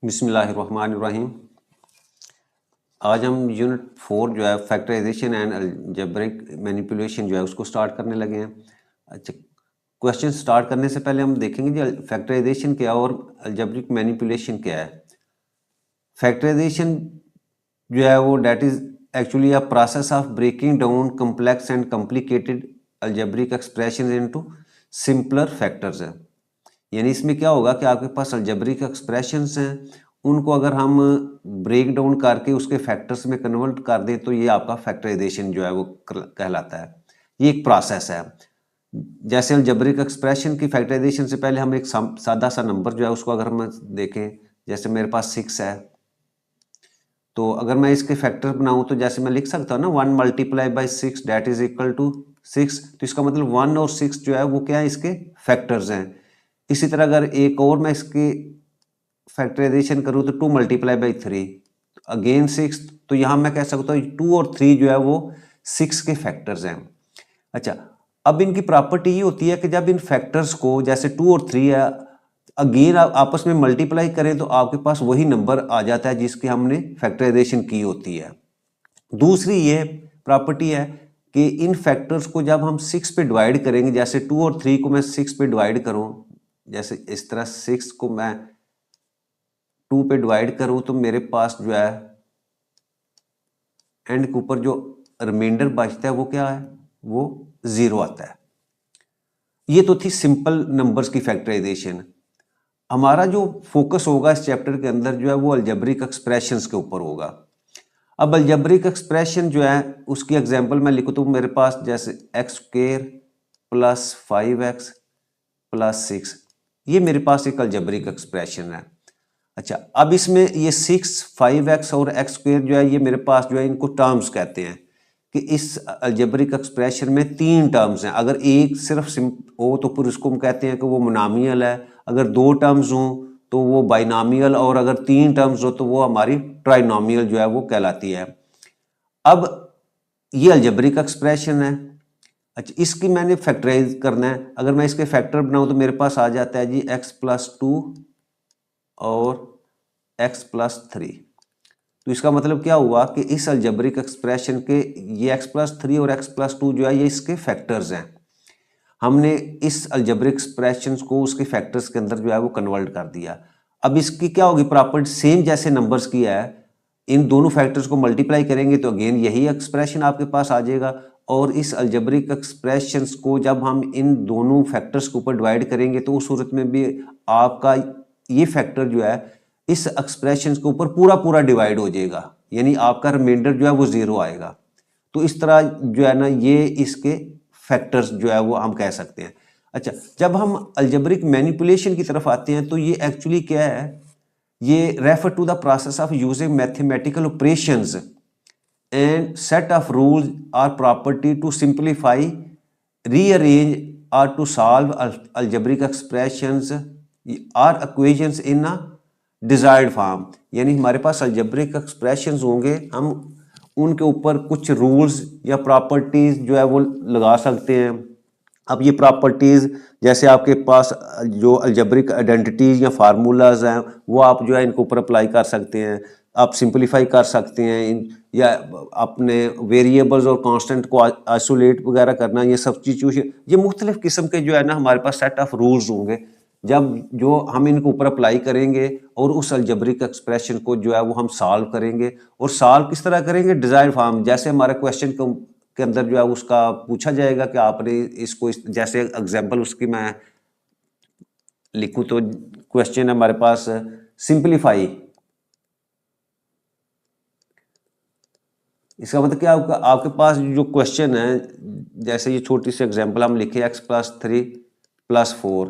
बिस्मिल्लाहिर्रहमानिर्रहीम। आज हम यूनिट 4 जो है फैक्टराइजेशन एंड अलजेब्रिक मैनिपुलेशन जो है उसको स्टार्ट करने लगे हैं। अच्छा, क्वेश्चन स्टार्ट करने से पहले हम देखेंगे जी फैक्टराइजेशन क्या है और अलजेब्रिक मैनिपुलेशन क्या है। फैक्टराइजेशन जो है वो that is actually a process of breaking down complex and complicated algebraic expression into simpler factors है। यानी इसमें क्या होगा कि आपके पास अलजेब्रिक एक्सप्रेशंस हैं, उनको अगर हम ब्रेक डाउन करके उसके फैक्टर्स में कन्वर्ट कर दें तो ये आपका फैक्टराइजेशन जो है वो कहलाता है। ये एक प्रोसेस है। जैसे अलजेब्रिक एक्सप्रेशन की फैक्टराइजेशन से पहले हम एक सादा सा नंबर जो है उसको अगर हम देखें, जैसे मेरे पास 6 है, तो अगर मैं इसके फैक्टर बनाऊं तो जैसे मैं लिख सकता हूँ ना 1 multiply by 6 that is equal to 6। तो इसका मतलब 1 और 6 जो है वो क्या है, इसके फैक्टर्स हैं। इसी तरह अगर एक और मैं इसकी फैक्टराइजेशन करूँ तो 2 मल्टीप्लाई बाई 3 अगेन 6। तो यहाँ मैं कह सकता हूँ 2 और 3 जो है वो 6 के फैक्टर्स हैं। अच्छा, अब इनकी प्रॉपर्टी ये होती है कि जब इन फैक्टर्स को जैसे 2 और 3 है अगेन आपस में मल्टीप्लाई करें तो आपके पास वही नंबर आ जाता है जिसकी हमने फैक्टराइजेशन की होती है। दूसरी ये प्रॉपर्टी है कि इन फैक्टर्स को जब हम 6 पे डिवाइड करेंगे, जैसे 2 और 3 को मैं 6 पे डिवाइड करूं, जैसे इस तरह 6 को मैं 2 पे डिवाइड करूं तो मेरे पास जो है एंड के ऊपर जो रिमाइंडर बचता है वो क्या है, वो 0 आता है। ये तो थी सिंपल नंबर्स की फैक्टराइजेशन। हमारा जो फोकस होगा इस चैप्टर के अंदर जो है वो अलजेब्रिक एक्सप्रेशंस के ऊपर होगा। अब अलजेब्रिक एक्सप्रेशन जो है उसकी एग्जांपल मैं लिखूँ तो मेरे पास जैसे x square plus 5x plus 6, ये मेरे पास एक अलजेब्रिक एक्सप्रेशन है। अच्छा, अब इसमें ये 6, 5x और एक्स स्क्वायर जो है ये मेरे पास जो है इनको टर्म्स कहते हैं कि इस अलजेब्रिक एक्सप्रेशन में 3 टर्म्स हैं। अगर एक सिर्फ हो तो फिर उसको हम कहते हैं कि वो मोनोमियल है, अगर 2 टर्म्स हों तो वो बाइनोमियल, और अगर 3 टर्म्स हो तो वो हमारी ट्राइनोमियल जो है वो कहलाती है। अब ये अलजेब्रिक एक्सप्रेशन है। अच्छा, इसकी मैंने फैक्टराइज करना है। अगर मैं इसके फैक्टर बनाऊं तो मेरे पास आ जाता है जी x प्लस 2 और x प्लस 3। तो इसका मतलब क्या हुआ कि इस अलजेब्रिक एक्सप्रेशन के ये x प्लस 3 और x प्लस 2 जो है ये इसके फैक्टर्स हैं। हमने इस अलजेब्रिक एक्सप्रेशन को उसके फैक्टर्स के अंदर जो है वो कन्वर्ट कर दिया। अब इसकी क्या होगी प्रॉपर्टी, सेम जैसे नंबर्स की है, इन दोनों फैक्टर्स को मल्टीप्लाई करेंगे तो अगेन यही एक्सप्रेशन आपके पास आ जाएगा। और इस अलजेब्रिक एक्सप्रेशंस को जब हम इन दोनों फैक्टर्स के ऊपर डिवाइड करेंगे तो उस सूरत में भी आपका ये फैक्टर जो है इस एक्सप्रेशन के ऊपर पूरा पूरा डिवाइड हो जाएगा, यानी आपका रिमाइंडर जो है वो 0 आएगा। तो इस तरह जो है ना ये इसके फैक्टर्स जो है वो हम कह सकते हैं। अच्छा, जब हम अलजेब्रिक मैनिपुलेशन की तरफ आते हैं तो ये एक्चुअली क्या है, ये refer to the process of using mathematical operations and set of rules or property to simplify, rearrange और to solve algebraic expressions or equations in a desired form. यानी हमारे पास अलजेब्रिक एक्सप्रेशंस होंगे, हम उनके ऊपर कुछ रूल्स या प्रॉपर्टीज जो है वो लगा सकते हैं। अब ये प्रॉपर्टीज जैसे आपके पास जो अलजेब्रिक आइडेंटिटीज या फार्मूलाज हैं वो आप जो है इनके ऊपर अप्लाई कर सकते हैं, आप सिंप्लीफाई कर सकते हैं या अपने वेरिएबल्स और कांस्टेंट को आइसोलेट वगैरह करना, ये सब्स्टिट्यूशन, ये मुख्तलिफ किस्म के जो है ना हमारे पास सेट ऑफ रूल्स होंगे जब जो हम इनके ऊपर अप्लाई करेंगे और उस अलजेब्रिक एक्सप्रेशन को जो है वो हम सॉल्व करेंगे। और सॉल्व किस तरह करेंगे, डिजायर्ड फॉर्म, जैसे हमारे क्वेश्चन के अंदर जो है उसका पूछा जाएगा कि आपने इसको जैसे एग्जांपल उसकी मैं लिखूं तो क्वेश्चन है हमारे पास सिंपलीफाई। इसका मतलब क्या, आपके पास जो क्वेश्चन है, जैसे ये छोटी सी एग्जांपल हम लिखे x प्लस 3 प्लस 4,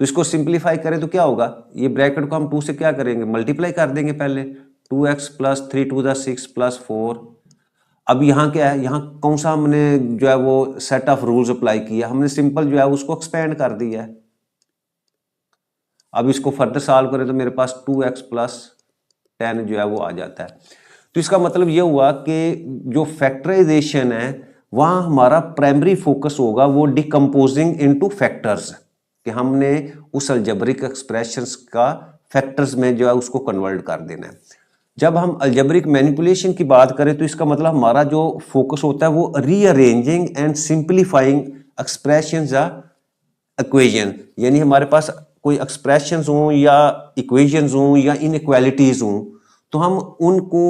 तो इसको सिंपलीफाई करें तो क्या होगा, ये ब्रैकेट को हम 2 से क्या करेंगे, मल्टीप्लाई कर देंगे पहले, 2x plus 3 to the 6 plus 4। अब यहाँ क्या है, यहाँ कौन सा हमने जो है वो सेट ऑफ रूल्स अप्लाई किया, हमने सिंपल जो है उसको एक्सपेंड कर दिया है। अब इसको फर्दर सॉल्व करें तो मेरे पास 2x प्लस 10 जो है वो आ जाता है। तो इसका मतलब ये हुआ कि जो फैक्टराइजेशन है वहां हमारा प्राइमरी फोकस होगा वो डिकम्पोजिंग इनटू फैक्टर्स, कि हमने उस अलजेब्रिक एक्सप्रेशंस का फैक्टर्स में जो है उसको कन्वर्ट कर देना है। जब हम अलजेब्रिक मैनिपुलेशन की बात करें तो इसका मतलब हमारा जो फोकस होता है वो रीअरेंजिंग एंड सिंप्लीफाइंग एक्सप्रेशंस या इक्वेशन, यानी हमारे पास कोई एक्सप्रेशंस हों या इक्वेशंस हों या इनइक्वालिटीज हों, तो हम उनको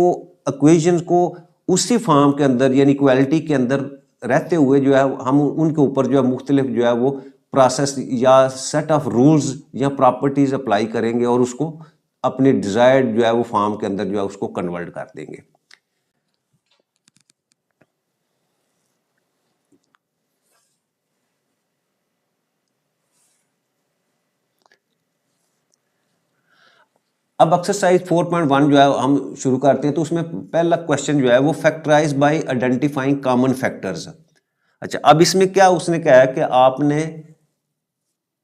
इक्वेशंस को उसी फॉर्म के अंदर यानी इक्वालिटी के अंदर रहते हुए जो है हम उनके ऊपर जो है मुख्तलिफ जो है वो प्रोसेस या सेट ऑफ रूल्स या प्रॉपर्टीज अप्लाई करेंगे और उसको अपने डिजायर्ड जो है वो फॉर्म के अंदर जो है उसको कन्वर्ट कर देंगे। अब एक्सरसाइज 4.1 जो है हम शुरू करते हैं, तो उसमें पहला क्वेश्चन जो है वो factorize by identifying common factors. अच्छा, अब इसमें क्या उसने कहा है कि आपने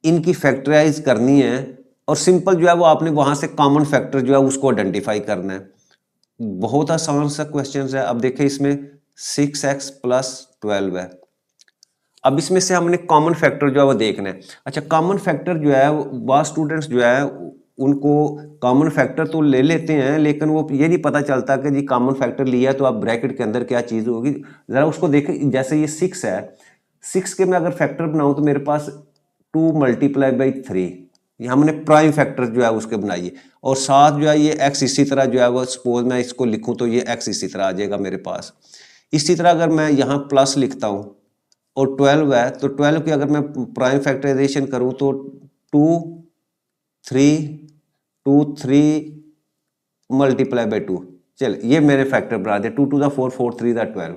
इनकी फैक्टराइज करनी है और सिंपल जो है वो आपने वहां से कॉमन फैक्टर जो है उसको आइडेंटिफाई करना है। बहुत आसान सा क्वेश्चन है। अब देखिए इसमें 6x + 12 है। अब इसमें से हमने कॉमन फैक्टर जो है वो देखना है। अच्छा, कॉमन फैक्टर जो है बहुत स्टूडेंट्स जो है उनको कॉमन फैक्टर तो ले लेते हैं, लेकिन वो ये नहीं पता चलता कि जी कॉमन फैक्टर लिया है तो आप ब्रैकेट के अंदर क्या चीज़ होगी। ज़रा उसको देखें। जैसे ये 6 है, 6 के मैं अगर फैक्टर बनाऊं तो मेरे पास 2 × 3, ये हमने प्राइम फैक्टर जो है उसके बनाइए। और साथ जो है ये x इसी तरह जो है वो सपोज मैं इसको लिखूं तो ये x इसी तरह आ जाएगा मेरे पास। इसी तरह अगर मैं यहाँ प्लस लिखता हूँ और 12 है तो 12 की अगर मैं प्राइम फैक्टराइजेशन करूँ तो 2 3 2 3 × 2। चल ये मैंने फैक्टर बना दिया। 2 × 4 4 3 12।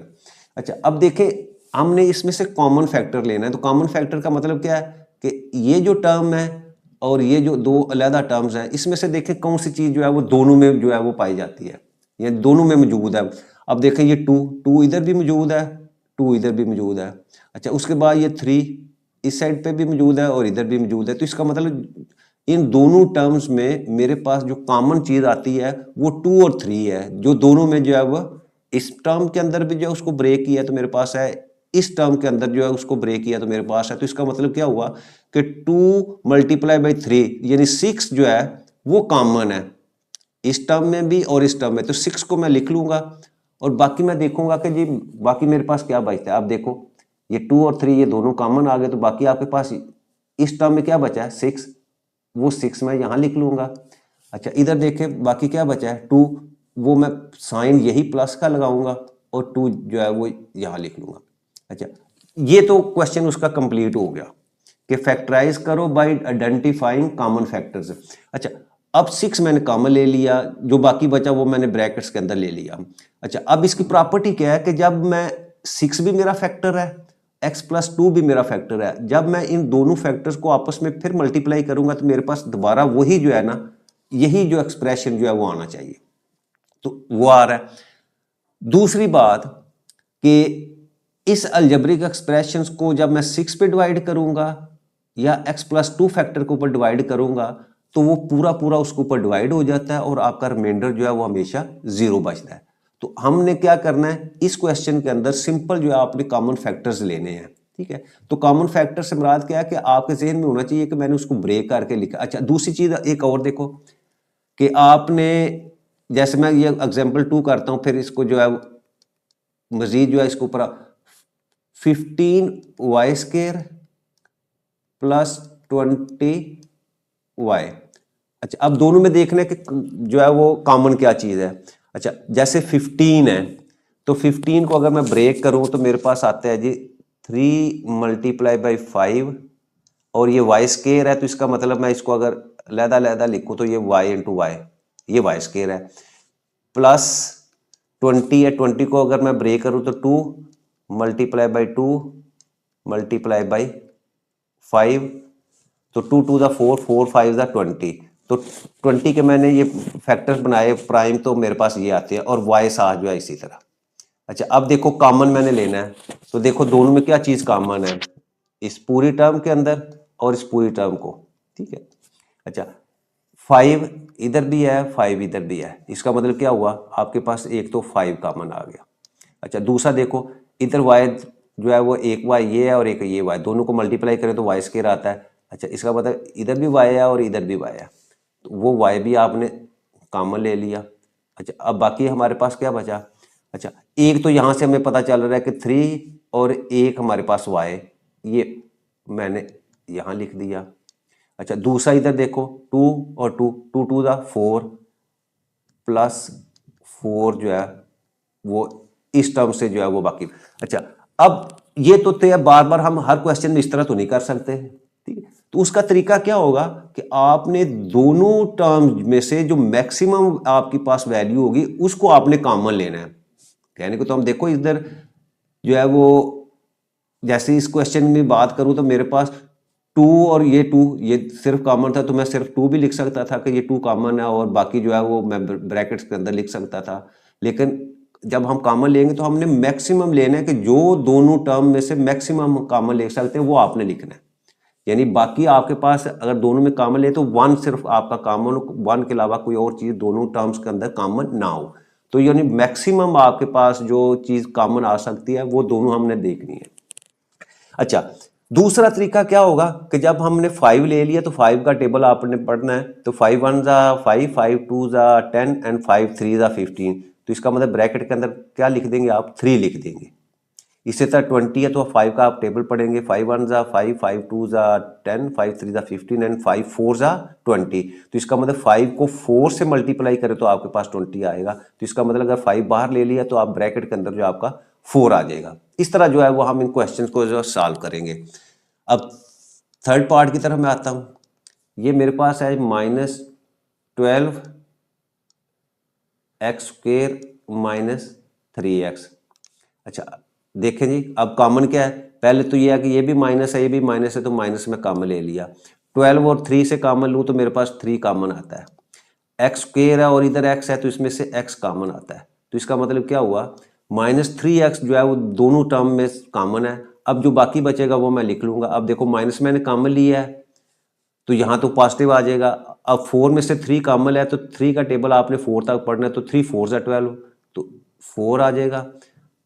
अच्छा, अब देखें हमने इसमें से कॉमन फैक्टर लेना है। तो कॉमन फैक्टर का मतलब क्या है कि ये जो टर्म है और ये जो दो अलग टर्म्स हैं, इसमें से देखें कौन सी चीज़ जो है वो दोनों में जो है वो पाई जाती है या दोनों में मौजूद है। अब देखें ये 2 इधर भी मौजूद है, 2 इधर भी मौजूद है। अच्छा, उसके बाद ये 3 इस साइड पे भी मौजूद है और इधर भी मौजूद है। तो इसका मतलब इन दोनों टर्म्स में मेरे पास जो कॉमन चीज़ आती है वो 2 और 3 है, जो दोनों में जो है वो इस टर्म के अंदर भी जो है उसको ब्रेक किया तो मेरे पास है, इस टर्म के अंदर जो है उसको ब्रेक किया तो मेरे पास है। तो इसका मतलब क्या हुआ कि 2 × 3 यानी 6 जो है वो कॉमन है इस टर्म में भी और इस टर्म में। तो 6 को मैं लिख लूंगा और बाकी मैं देखूंगा कि जी बाकी मेरे पास क्या बचता है। आप देखो ये 2 और 3 ये दोनों कॉमन आ गए, तो बाकी आपके पास इस टर्म में क्या बचा है 6, वो 6 मैं यहाँ लिख लूंगा। अच्छा, इधर देखें बाकी क्या बचा है 2, वो मैं साइन यही प्लस का लगाऊंगा और 2 जो है वो यहाँ लिख लूंगा। अच्छा, ये तो क्वेश्चन उसका कंप्लीट हो गया कि फैक्टराइज करो बाय आइडेंटिफाइंग कॉमन फैक्टर्स। अच्छा, अब 6 मैंने कॉमन ले लिया, जो बाकी बचा वो मैंने ब्रैकेट्स के अंदर ले लिया। अच्छा, अब इसकी प्रॉपर्टी क्या है कि जब मैं 6 भी मेरा फैक्टर है, x + 2 भी मेरा फैक्टर है, जब मैं इन दोनों फैक्टर्स को आपस में फिर मल्टीप्लाई करूंगा तो मेरे पास दोबारा वही जो है ना, यही जो एक्सप्रेशन जो है वो आना चाहिए। तो वो आ रहा है। दूसरी बात कि इस अलजेब्रिक एक्सप्रेशंस को जब मैं 6 पे डिवाइड करूंगा या x + 2 फैक्टर के ऊपर डिवाइड करूंगा तो वो पूरा पूरा उसके ऊपर डिवाइड हो जाता है और आपका रिमाइंडर जो है वो हमेशा 0 बचता है। तो हमने क्या करना है इस क्वेश्चन के अंदर, सिंपल जो है आपने कॉमन फैक्टर्स लेने हैं। ठीक है, तो कॉमन फैक्टर से मुराद क्या है कि आपके जहन में होना चाहिए कि मैंने उसको ब्रेक करके लिखा। अच्छा, दूसरी चीज एक और देखो कि आपने, जैसे मैं ये एग्जाम्पल 2 करता हूं, फिर इसको जो है मजीद जो है इसके ऊपर 15y² + 20y। अच्छा, अब दोनों में देखने के जो है वो कॉमन क्या चीज़ है। अच्छा, जैसे 15 है तो 15 को अगर मैं ब्रेक करूं तो मेरे पास आता है जी 3 × 5 और ये y² है, तो इसका मतलब मैं इसको अगर लहदा लिखूं तो ये y × y, ये y² है। प्लस 20 है, 20 को अगर मैं ब्रेक करूं तो 2 × 2 × 5, तो 2 × 4 4 5 20। तो 20 के मैंने ये फैक्टर्स बनाए प्राइम, तो मेरे पास ये आते हैं और y साथ जो है इसी तरह। अच्छा, अब देखो कॉमन मैंने लेना है, तो देखो दोनों में क्या चीज़ कॉमन है, इस पूरी टर्म के अंदर और इस पूरी टर्म को। ठीक है, अच्छा 5 इधर भी है, 5 इधर भी है, इसका मतलब क्या हुआ आपके पास एक तो 5 कॉमन आ गया। अच्छा, दूसरा देखो इधर y जो है वो एक y ये है और एक ये y, दोनों को मल्टीप्लाई करें तो y² आता है। अच्छा, इसका मतलब इधर भी y है और इधर भी y है, तो वो y भी आपने कॉमन ले लिया। अच्छा, अब बाकी हमारे पास क्या बचा? अच्छा, एक तो यहाँ से हमें पता चल रहा है कि 3 और एक हमारे पास y, ये मैंने यहाँ लिख दिया। अच्छा, दूसरा इधर देखो 2 और 2, 2 2 दा 4 प्लस 4 जो है वो इस टर्म से जो है वो बाकी। अच्छा, अब ये तो थे, बार बार हम हर क्वेश्चन में इस तरह तो नहीं कर सकते, ठीक है। तो उसका तरीका क्या होगा कि आपने दोनों टर्म में से जो मैक्सिमम आपके पास वैल्यू होगी उसको आपने कॉमन लेना है। कहने को तो हम देखो इधर जो है वो, जैसे इस क्वेश्चन में बात करूं तो मेरे पास 2 और ये 2 ये सिर्फ कॉमन था, तो मैं सिर्फ 2 भी लिख सकता था कि ये 2 कॉमन है, और बाकी जो है वो मैं ब्रैकेट्स के अंदर लिख सकता था। लेकिन जब हम कॉमन लेंगे तो हमने मैक्सिमम लेना है कि जो दोनों टर्म में से मैक्सिमम कॉमन ले सकते हैं वो आपने लिखना है। यानी बाकी आपके पास अगर दोनों में कॉमन ले तो 1 सिर्फ आपका कॉमन, 1 के अलावा कोई और चीज दोनों टर्म्स के अंदर कॉमन ना हो। तो यानी मैक्सिमम आपके पास जो चीज कॉमन आ सकती है वो दोनों हमने देखनी है। अच्छा, दूसरा तरीका क्या होगा कि जब हमने 5 ले लिया तो 5 का टेबल आपने पढ़ना है। तो 5 1 जा 5, 5 2 जा 10 एंड 5 3 जा 15। तो इसका मतलब ब्रैकेट के अंदर क्या लिख देंगे आप? 3 लिख देंगे। इसी तरह 20 है तो 5 का आप टेबल पढ़ेंगे। 5 1 जा 5, 5 2 जा 10, 5 3 जा 15 एंड 5 4 जा 20। तो इसका मतलब 5 को 4 से मल्टीप्लाई करें तो आपके पास 20 आएगा। तो इसका मतलब अगर 5 बाहर ले लिया तो आप ब्रैकेट के अंदर जो आपका 4 आ जाएगा। इस तरह जो है वो हम इन क्वेश्चंस को जो सॉल्व करेंगे। अब थर्ड पार्ट की तरफ मैं आता हूं। ये मेरे पास है -12 एक्स स्क्वेयर -3x। अच्छा, देखें जी, अब कॉमन क्या है? पहले तो ये है कि ये भी माइनस है, ये भी माइनस है, तो माइनस में कॉमन ले लिया। 12 और 3 से कॉमन लूँ तो मेरे पास 3 कॉमन आता है। एक्स स्क्वेयर है और इधर x है तो इसमें से x कॉमन आता है। तो इसका मतलब क्या हुआ? -3x जो है वो दोनों टर्म में कॉमन है। अब जो बाकी बचेगा वो मैं लिख लूंगा। अब देखो माइनस मैंने कॉमन लिया है तो यहाँ तो पॉजिटिव आ जाएगा। अब 4 में से 3 कॉमन है तो 3 का टेबल आपने 4 तक पढ़ना है। तो 3 4 जा 12 तो 4 आ जाएगा।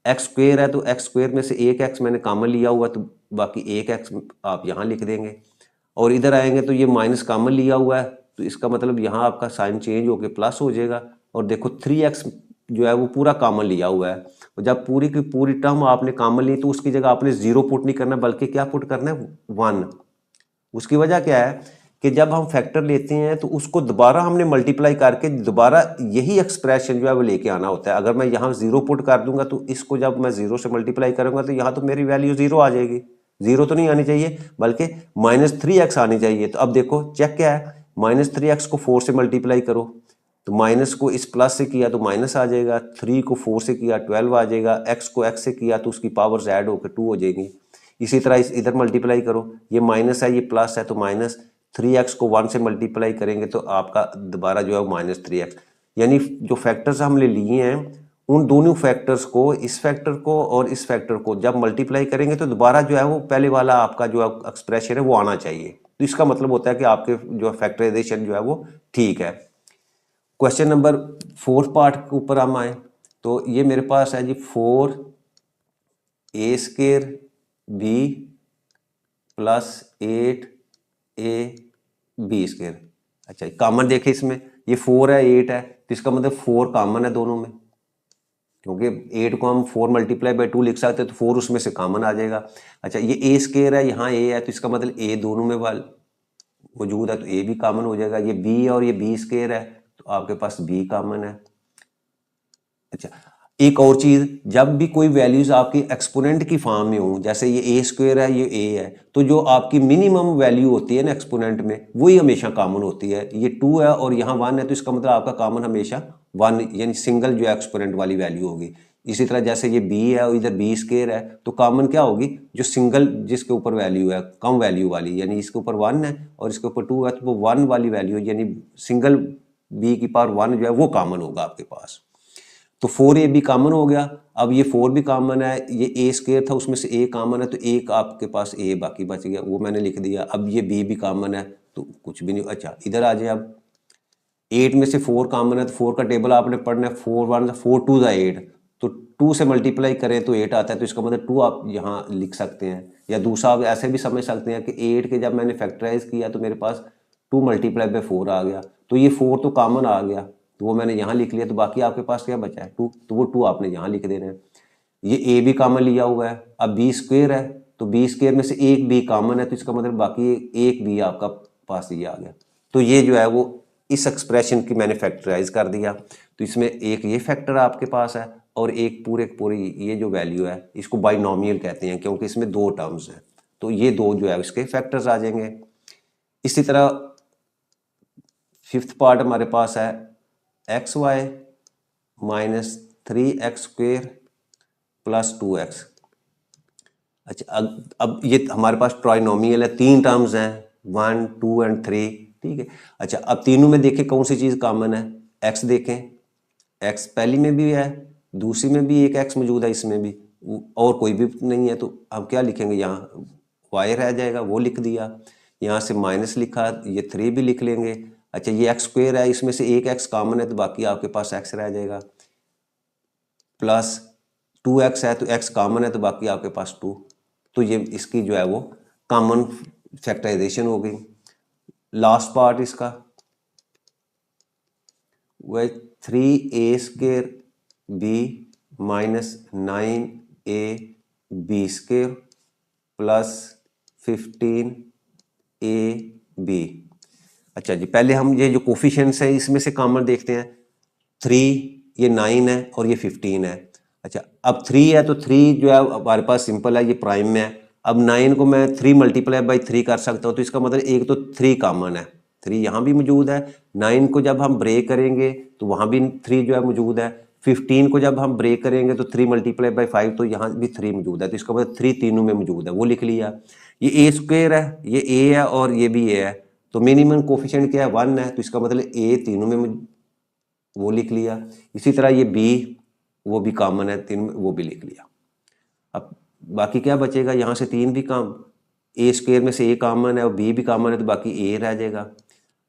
एक्स स्क्वेयर है तो एक्स स्क्वेयर में से एक एक्स मैंने कॉमन लिया हुआ तो बाकी एक एक्स आप यहाँ लिख देंगे। और इधर आएंगे तो ये माइनस कॉमन लिया हुआ है तो इसका मतलब यहाँ आपका साइन चेंज होकर प्लस हो जाएगा। और देखो 3x जो है वो पूरा कॉमन लिया हुआ है। और जब पूरी की पूरी टर्म आपने कॉमन ली तो उसकी जगह आपने 0 पुट नहीं करना बल्कि क्या पुट करना है? 1। उसकी वजह क्या है कि जब हम फैक्टर लेते हैं तो उसको दोबारा हमने मल्टीप्लाई करके दोबारा यही एक्सप्रेशन जो है वो लेके आना होता है। अगर मैं यहाँ 0 पुट कर दूंगा तो इसको जब मैं 0 से मल्टीप्लाई करूंगा तो यहाँ तो मेरी वैल्यू 0 आ जाएगी। 0 तो नहीं आनी चाहिए बल्कि -3x आनी चाहिए। तो अब देखो चेक क्या है, -3x को 4 से मल्टीप्लाई करो तो माइनस को इस प्लस से किया तो माइनस आ जाएगा, 3 को 4 से किया 12 आ जाएगा, x को x से किया तो उसकी पावर्स ऐड होकर 2 हो जाएगी। इसी तरह इधर मल्टीप्लाई करो, ये माइनस है ये प्लस है तो -3x को 1 से मल्टीप्लाई करेंगे तो आपका दोबारा जो है -3x। यानी जो फैक्टर्स हमने लिए हैं उन दोनों फैक्टर्स को, इस फैक्टर को और इस फैक्टर को जब मल्टीप्लाई करेंगे तो दोबारा जो है वो पहले वाला आपका जो एक्सप्रेशन है वो आना चाहिए। तो इसका मतलब होता है कि आपके जो फैक्टराइजेशन जो है वो ठीक है। क्वेश्चन नंबर 4 पार्ट के ऊपर हम आए तो ये मेरे पास है जी 4a² b + 8ab²। अच्छा, कॉमन देखे इसमें ये 4 है 8 है तो इसका मतलब 4 कॉमन है दोनों में, क्योंकि 8 को हम 4 × 2 लिख सकते हैं तो 4 उसमें से कॉमन आ जाएगा। अच्छा, ये a² है, यहाँ a है तो इसका मतलब a दोनों में मौजूद है तो a भी कॉमन हो जाएगा। ये b है और ये b² है तो आपके पास b कॉमन है। अच्छा, एक और चीज, जब भी कोई वैल्यूज आपकी एक्सपोनेंट की फॉर्म में हो, जैसे ये a² है ये a है, तो जो आपकी मिनिमम वैल्यू होती है ना एक्सपोनेंट में वही हमेशा कॉमन होती है। ये 2 है और यहाँ 1 है तो इसका मतलब आपका कॉमन हमेशा 1 यानी सिंगल जो एक्सपोनेंट वाली वैल्यू होगी। इसी तरह जैसे ये b है और इधर b² है तो कॉमन क्या होगी? जो सिंगल जिसके ऊपर वैल्यू है कम वैल्यू वाली, यानी इसके ऊपर 1 है और इसके ऊपर 2 है तो वो 1 वाली वैल्यू यानी सिंगल b की पावर 1 जो है वो कॉमन होगा आपके पास। तो 4a भी कॉमन हो गया। अब ये 4 भी कॉमन है, ये a² था उसमें से a कॉमन है तो एक आपके पास a बाकी बच गया वो मैंने लिख दिया। अब ये b भी कॉमन है तो कुछ भी नहीं। अच्छा, इधर आ जाए, अब 8 में से 4 कॉमन है तो 4 का टेबल आपने पढ़ना है। 4 1 4 2 8 तो 2 से मल्टीप्लाई करें तो 8 आता है तो इसका मतलब 2 आप यहाँ लिख सकते हैं। या दूसरा आप ऐसे भी समझ सकते हैं कि 8 के जब मैंने फैक्टराइज किया तो मेरे पास 2 मल्टीप्लाई बाई 4 आ गया, तो ये 4 तो कॉमन आ गया, तो वो मैंने यहाँ लिख लिया, तो बाकी आपके पास क्या बचा है 2, तो वो 2 आपने यहाँ लिख देना है। ये ए भी कॉमन लिया हुआ है, अब बी स्क्वेयर है, तो बी स्क्वेयर में से एक बी कॉमन है, तो इसका मतलब बाकी एक बी आपका पास ये आ गया। तो ये जो है वो इस एक्सप्रेशन की मैंने फैक्टराइज कर दिया, तो इसमें एक ये फैक्टर आपके पास है और एक पूरी ये जो वैल्यू है इसको बाइनोमियल कहते हैं, क्योंकि इसमें 2 टर्म्स हैं, तो ये 2 जो है इसके फैक्टर्स आ जाएंगे। इसी तरह फिफ्थ पार्ट हमारे पास है x y minus 3x square plus 2x। अच्छा, अब ये हमारे पास ट्राइनोमियल है, 3 टर्म्स हैं 1, 2 एंड 3, ठीक है। अच्छा, अब तीनों में देखें कौन सी चीज़ कॉमन है, x देखें, x पहली में भी है, दूसरी में भी एक x मौजूद है, इसमें भी और कोई भी नहीं है, तो हम क्या लिखेंगे, यहाँ y रह जाएगा, वो लिख दिया, यहाँ से माइनस लिखा, ये 3 भी लिख लेंगे। अच्छा, ये x स्क्वेयर है, इसमें से एक x कॉमन है, तो बाकी आपके पास x रह जाएगा, प्लस 2x है, तो x कॉमन है, तो बाकी आपके पास 2, तो ये इसकी जो है वो कॉमन फैक्टराइजेशन हो गई। लास्ट पार्ट इसका वह 3a square b minus 9a b square plus 15a b। अच्छा जी, पहले हम ये जो कोफिशिएंट्स हैं इसमें से कॉमन देखते हैं, 3, ये 9 है और ये 15 है। अच्छा, अब 3 है, तो 3 जो है हमारे पास सिंपल है, ये प्राइम में है। अब 9 को मैं 3 मल्टीप्लाई बाई 3 कर सकता हूँ, तो इसका मतलब एक तो 3 कॉमन है, 3 यहाँ भी मौजूद है। 9 को जब हम ब्रेक करेंगे तो वहाँ भी 3 जो है मौजूद है। 15 को जब हम ब्रेक करेंगे तो 3 मल्टीप्लाई बाई 5, तो यहाँ भी 3 मौजूद है, तो इसका मतलब 3 तीनों में मौजूद है, वो लिख लिया। ये ए स्क्वेयर है, ये ए है और ये भी ए है, तो मिनिमम कोफिशिएंट क्या है 1 है, तो इसका मतलब ए तीनों में वो लिख लिया। इसी तरह ये बी, वो भी कॉमन है, 3 वो भी लिख लिया। अब बाकी क्या बचेगा, यहाँ से 3 भी काम, ए स्क्वेयर में से ए कॉमन है और बी भी कॉमन है, तो बाकी ए रह जाएगा।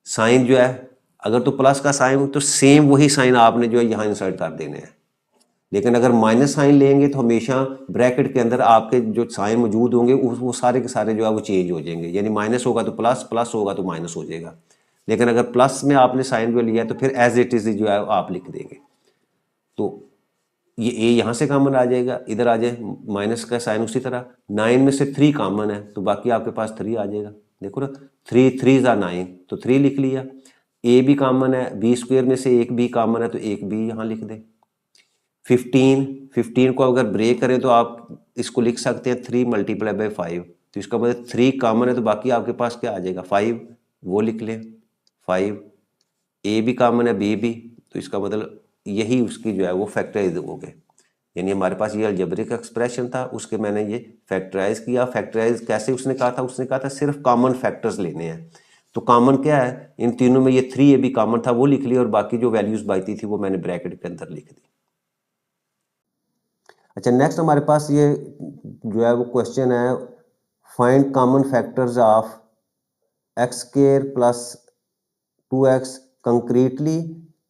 साइन जो है, अगर तो प्लस का साइन तो सेम वही साइन आपने जो है यहाँ इंसर्ट कर देने हैं, लेकिन अगर माइनस साइन लेंगे तो हमेशा ब्रैकेट के अंदर आपके जो साइन मौजूद होंगे वो सारे के सारे जो है वो चेंज हो जाएंगे, यानी माइनस होगा तो प्लस, प्लस होगा तो माइनस हो जाएगा। लेकिन अगर प्लस में आपने साइन जो लिया है तो फिर एज इट इज जो है आप लिख देंगे, तो ये ए यहाँ से कॉमन आ जाएगा, इधर आ जाए माइनस का साइन। उसी तरह 9 में से 3 कॉमन है, तो बाकी आपके पास 3 आ जाएगा, देखो ना, 3 3 ज़ा 9, तो 3 लिख लिया। ए भी कॉमन है, बी स्क्वेयर में से एक बी कॉमन है, तो एक बी यहाँ लिख दें। 15 को अगर ब्रेक करें तो आप इसको लिख सकते हैं 3 मल्टीप्लाई बाई 5, तो इसका मतलब 3 कॉमन है, तो बाकी आपके पास क्या आ जाएगा 5, वो लिख लें 5। ए भी कॉमन है, बी भी, तो इसका मतलब यही उसकी जो है वो फैक्टराइज हो गए, यानी हमारे पास ये अलजेब्रिक एक्सप्रेशन था, उसके मैंने ये फैक्टराइज किया। फैक्टराइज कैसे उसने कहा था, उसने कहा था सिर्फ कॉमन फैक्टर्स लेने हैं, तो कॉमन क्या है इन तीनों में, ये 3 ए भी कॉमन था, वो लिख लिया, और बाकी जो वैल्यूज बचती थी वो मैंने ब्रैकेट के अंदर लिख दी। अच्छा, नेक्स्ट हमारे पास ये जो है वो क्वेश्चन है, find common factors of x square plus 2x concretely,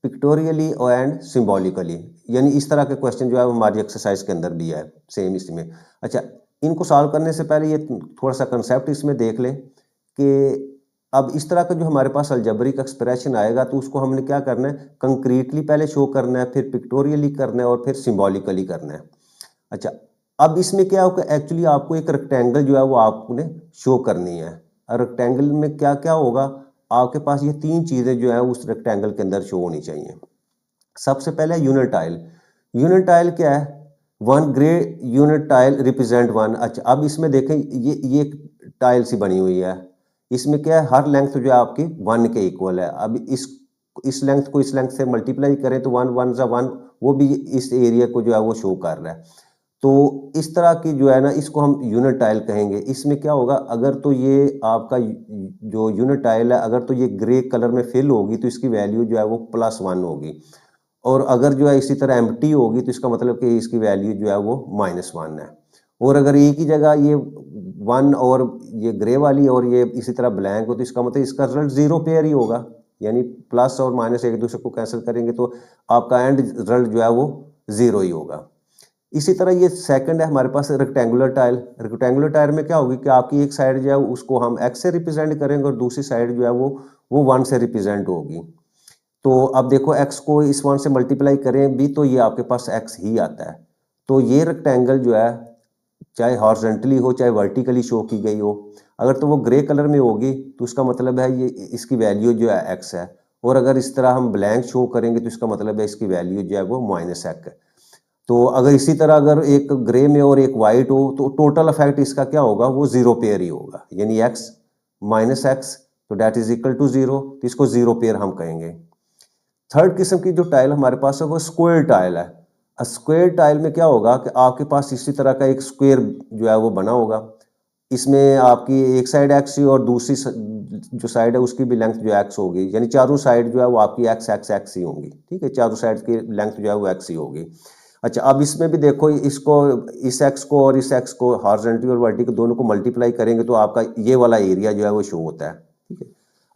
pictorially and symbolically, यानी इस तरह के क्वेश्चन जो है हमारी एक्सरसाइज के अंदर भी है सेम इसमें। अच्छा, इनको सॉल्व करने से पहले ये थोड़ा सा कंसेप्ट इसमें देख लें कि अब इस तरह का जो हमारे पास अलजेब्रिक एक्सप्रेशन आएगा तो उसको हमने क्या करना है, कंक्रीटली पहले शो करना है, फिर पिक्टोरियली करना है और फिर सिंबॉलिकली करना है। अच्छा, अब इसमें क्या होगा, एक्चुअली आपको एक रेक्टेंगल जो है वो आपने शो करनी है, और रेक्टेंगल में क्या क्या होगा, आपके पास ये 3 चीज़ें जो है उस रेक्टेंगल के अंदर शो होनी चाहिए। सबसे पहले यूनिट टाइल। यूनिट टाइल क्या है, 1 ग्रे यूनिट टाइल रिप्रेजेंट 1। अच्छा, अब इसमें देखें ये टाइल सी बनी हुई है, इसमें क्या है, हर लेंथ जो है आपकी 1 के इक्वल है। अब इस लेंथ को इस लेंथ से मल्टीप्लाई करें तो 1 1 ज़ा 1, वो भी इस एरिया को जो है वो शो कर रहा है। तो इस तरह की जो है ना, इसको हम यूनिट टाइल कहेंगे। इसमें क्या होगा, अगर तो ये आपका जो यूनिट टाइल है, अगर तो ये ग्रे कलर में फिल होगी तो इसकी वैल्यू जो है वो +1 होगी, और अगर जो है इसी तरह एम्प्टी होगी तो इसका मतलब कि इसकी वैल्यू जो है वो -1 है। और अगर एक ही जगह ये 1 और ये ग्रे वाली और ये इसी तरह ब्लैंक हो तो इसका मतलब इसका रिजल्ट 0 पेयर ही होगा, यानी प्लस और माइनस एक दूसरे को कैंसिल करेंगे तो आपका एंड रिजल्ट जो है वो 0 ही होगा। इसी तरह ये सेकंड है हमारे पास रेक्टेंगुलर टाइल। रेक्टेंगुलर टाइल में क्या होगी कि आपकी एक साइड जो है उसको हम एक्स से रिप्रेजेंट करेंगे और दूसरी साइड जो है वो 1 से रिप्रेजेंट होगी। तो अब देखो x को इस 1 से मल्टीप्लाई करें भी तो ये आपके पास x ही आता है। तो ये रेक्टेंगल जो है चाहे हॉरिजॉन्टली हो चाहे वर्टिकली शो की गई हो, अगर तो वो ग्रे कलर में होगी तो उसका मतलब है ये इसकी वैल्यू जो है x है, और अगर इस तरह हम ब्लैंक शो करेंगे तो इसका मतलब है इसकी वैल्यू जो है वो माइनस x है। तो अगर इसी तरह अगर एक ग्रे में और एक वाइट हो तो टोटल इफेक्ट इसका क्या होगा, वो जीरो पेयर ही होगा, यानी x माइनस एक्स तो that is equal to zero, तो इसको जीरो पेयर हम कहेंगे। थर्ड किस्म की जो टाइल हमारे पास है वो स्क्वायर टाइल है। स्क्वायर टाइल में क्या होगा कि आपके पास इसी तरह का एक स्क्वायर जो है वो बना होगा, इसमें आपकी एक साइड एक्स और दूसरी जो साइड है उसकी भी लेंथ जो एक्स होगी, यानी चारों साइड जो है वो आपकी एक्स एक्स एक्स ही होंगी। ठीक है, चारों साइड की लेंथ जो है वो एक्स ही होगी। अच्छा, अब इसमें भी देखो इसको इस एक्स को और इस एक्स को हॉरिजॉन्टल और वर्टिकल दोनों को मल्टीप्लाई करेंगे तो आपका ये वाला एरिया जो है वो शो होता है। ठीक है,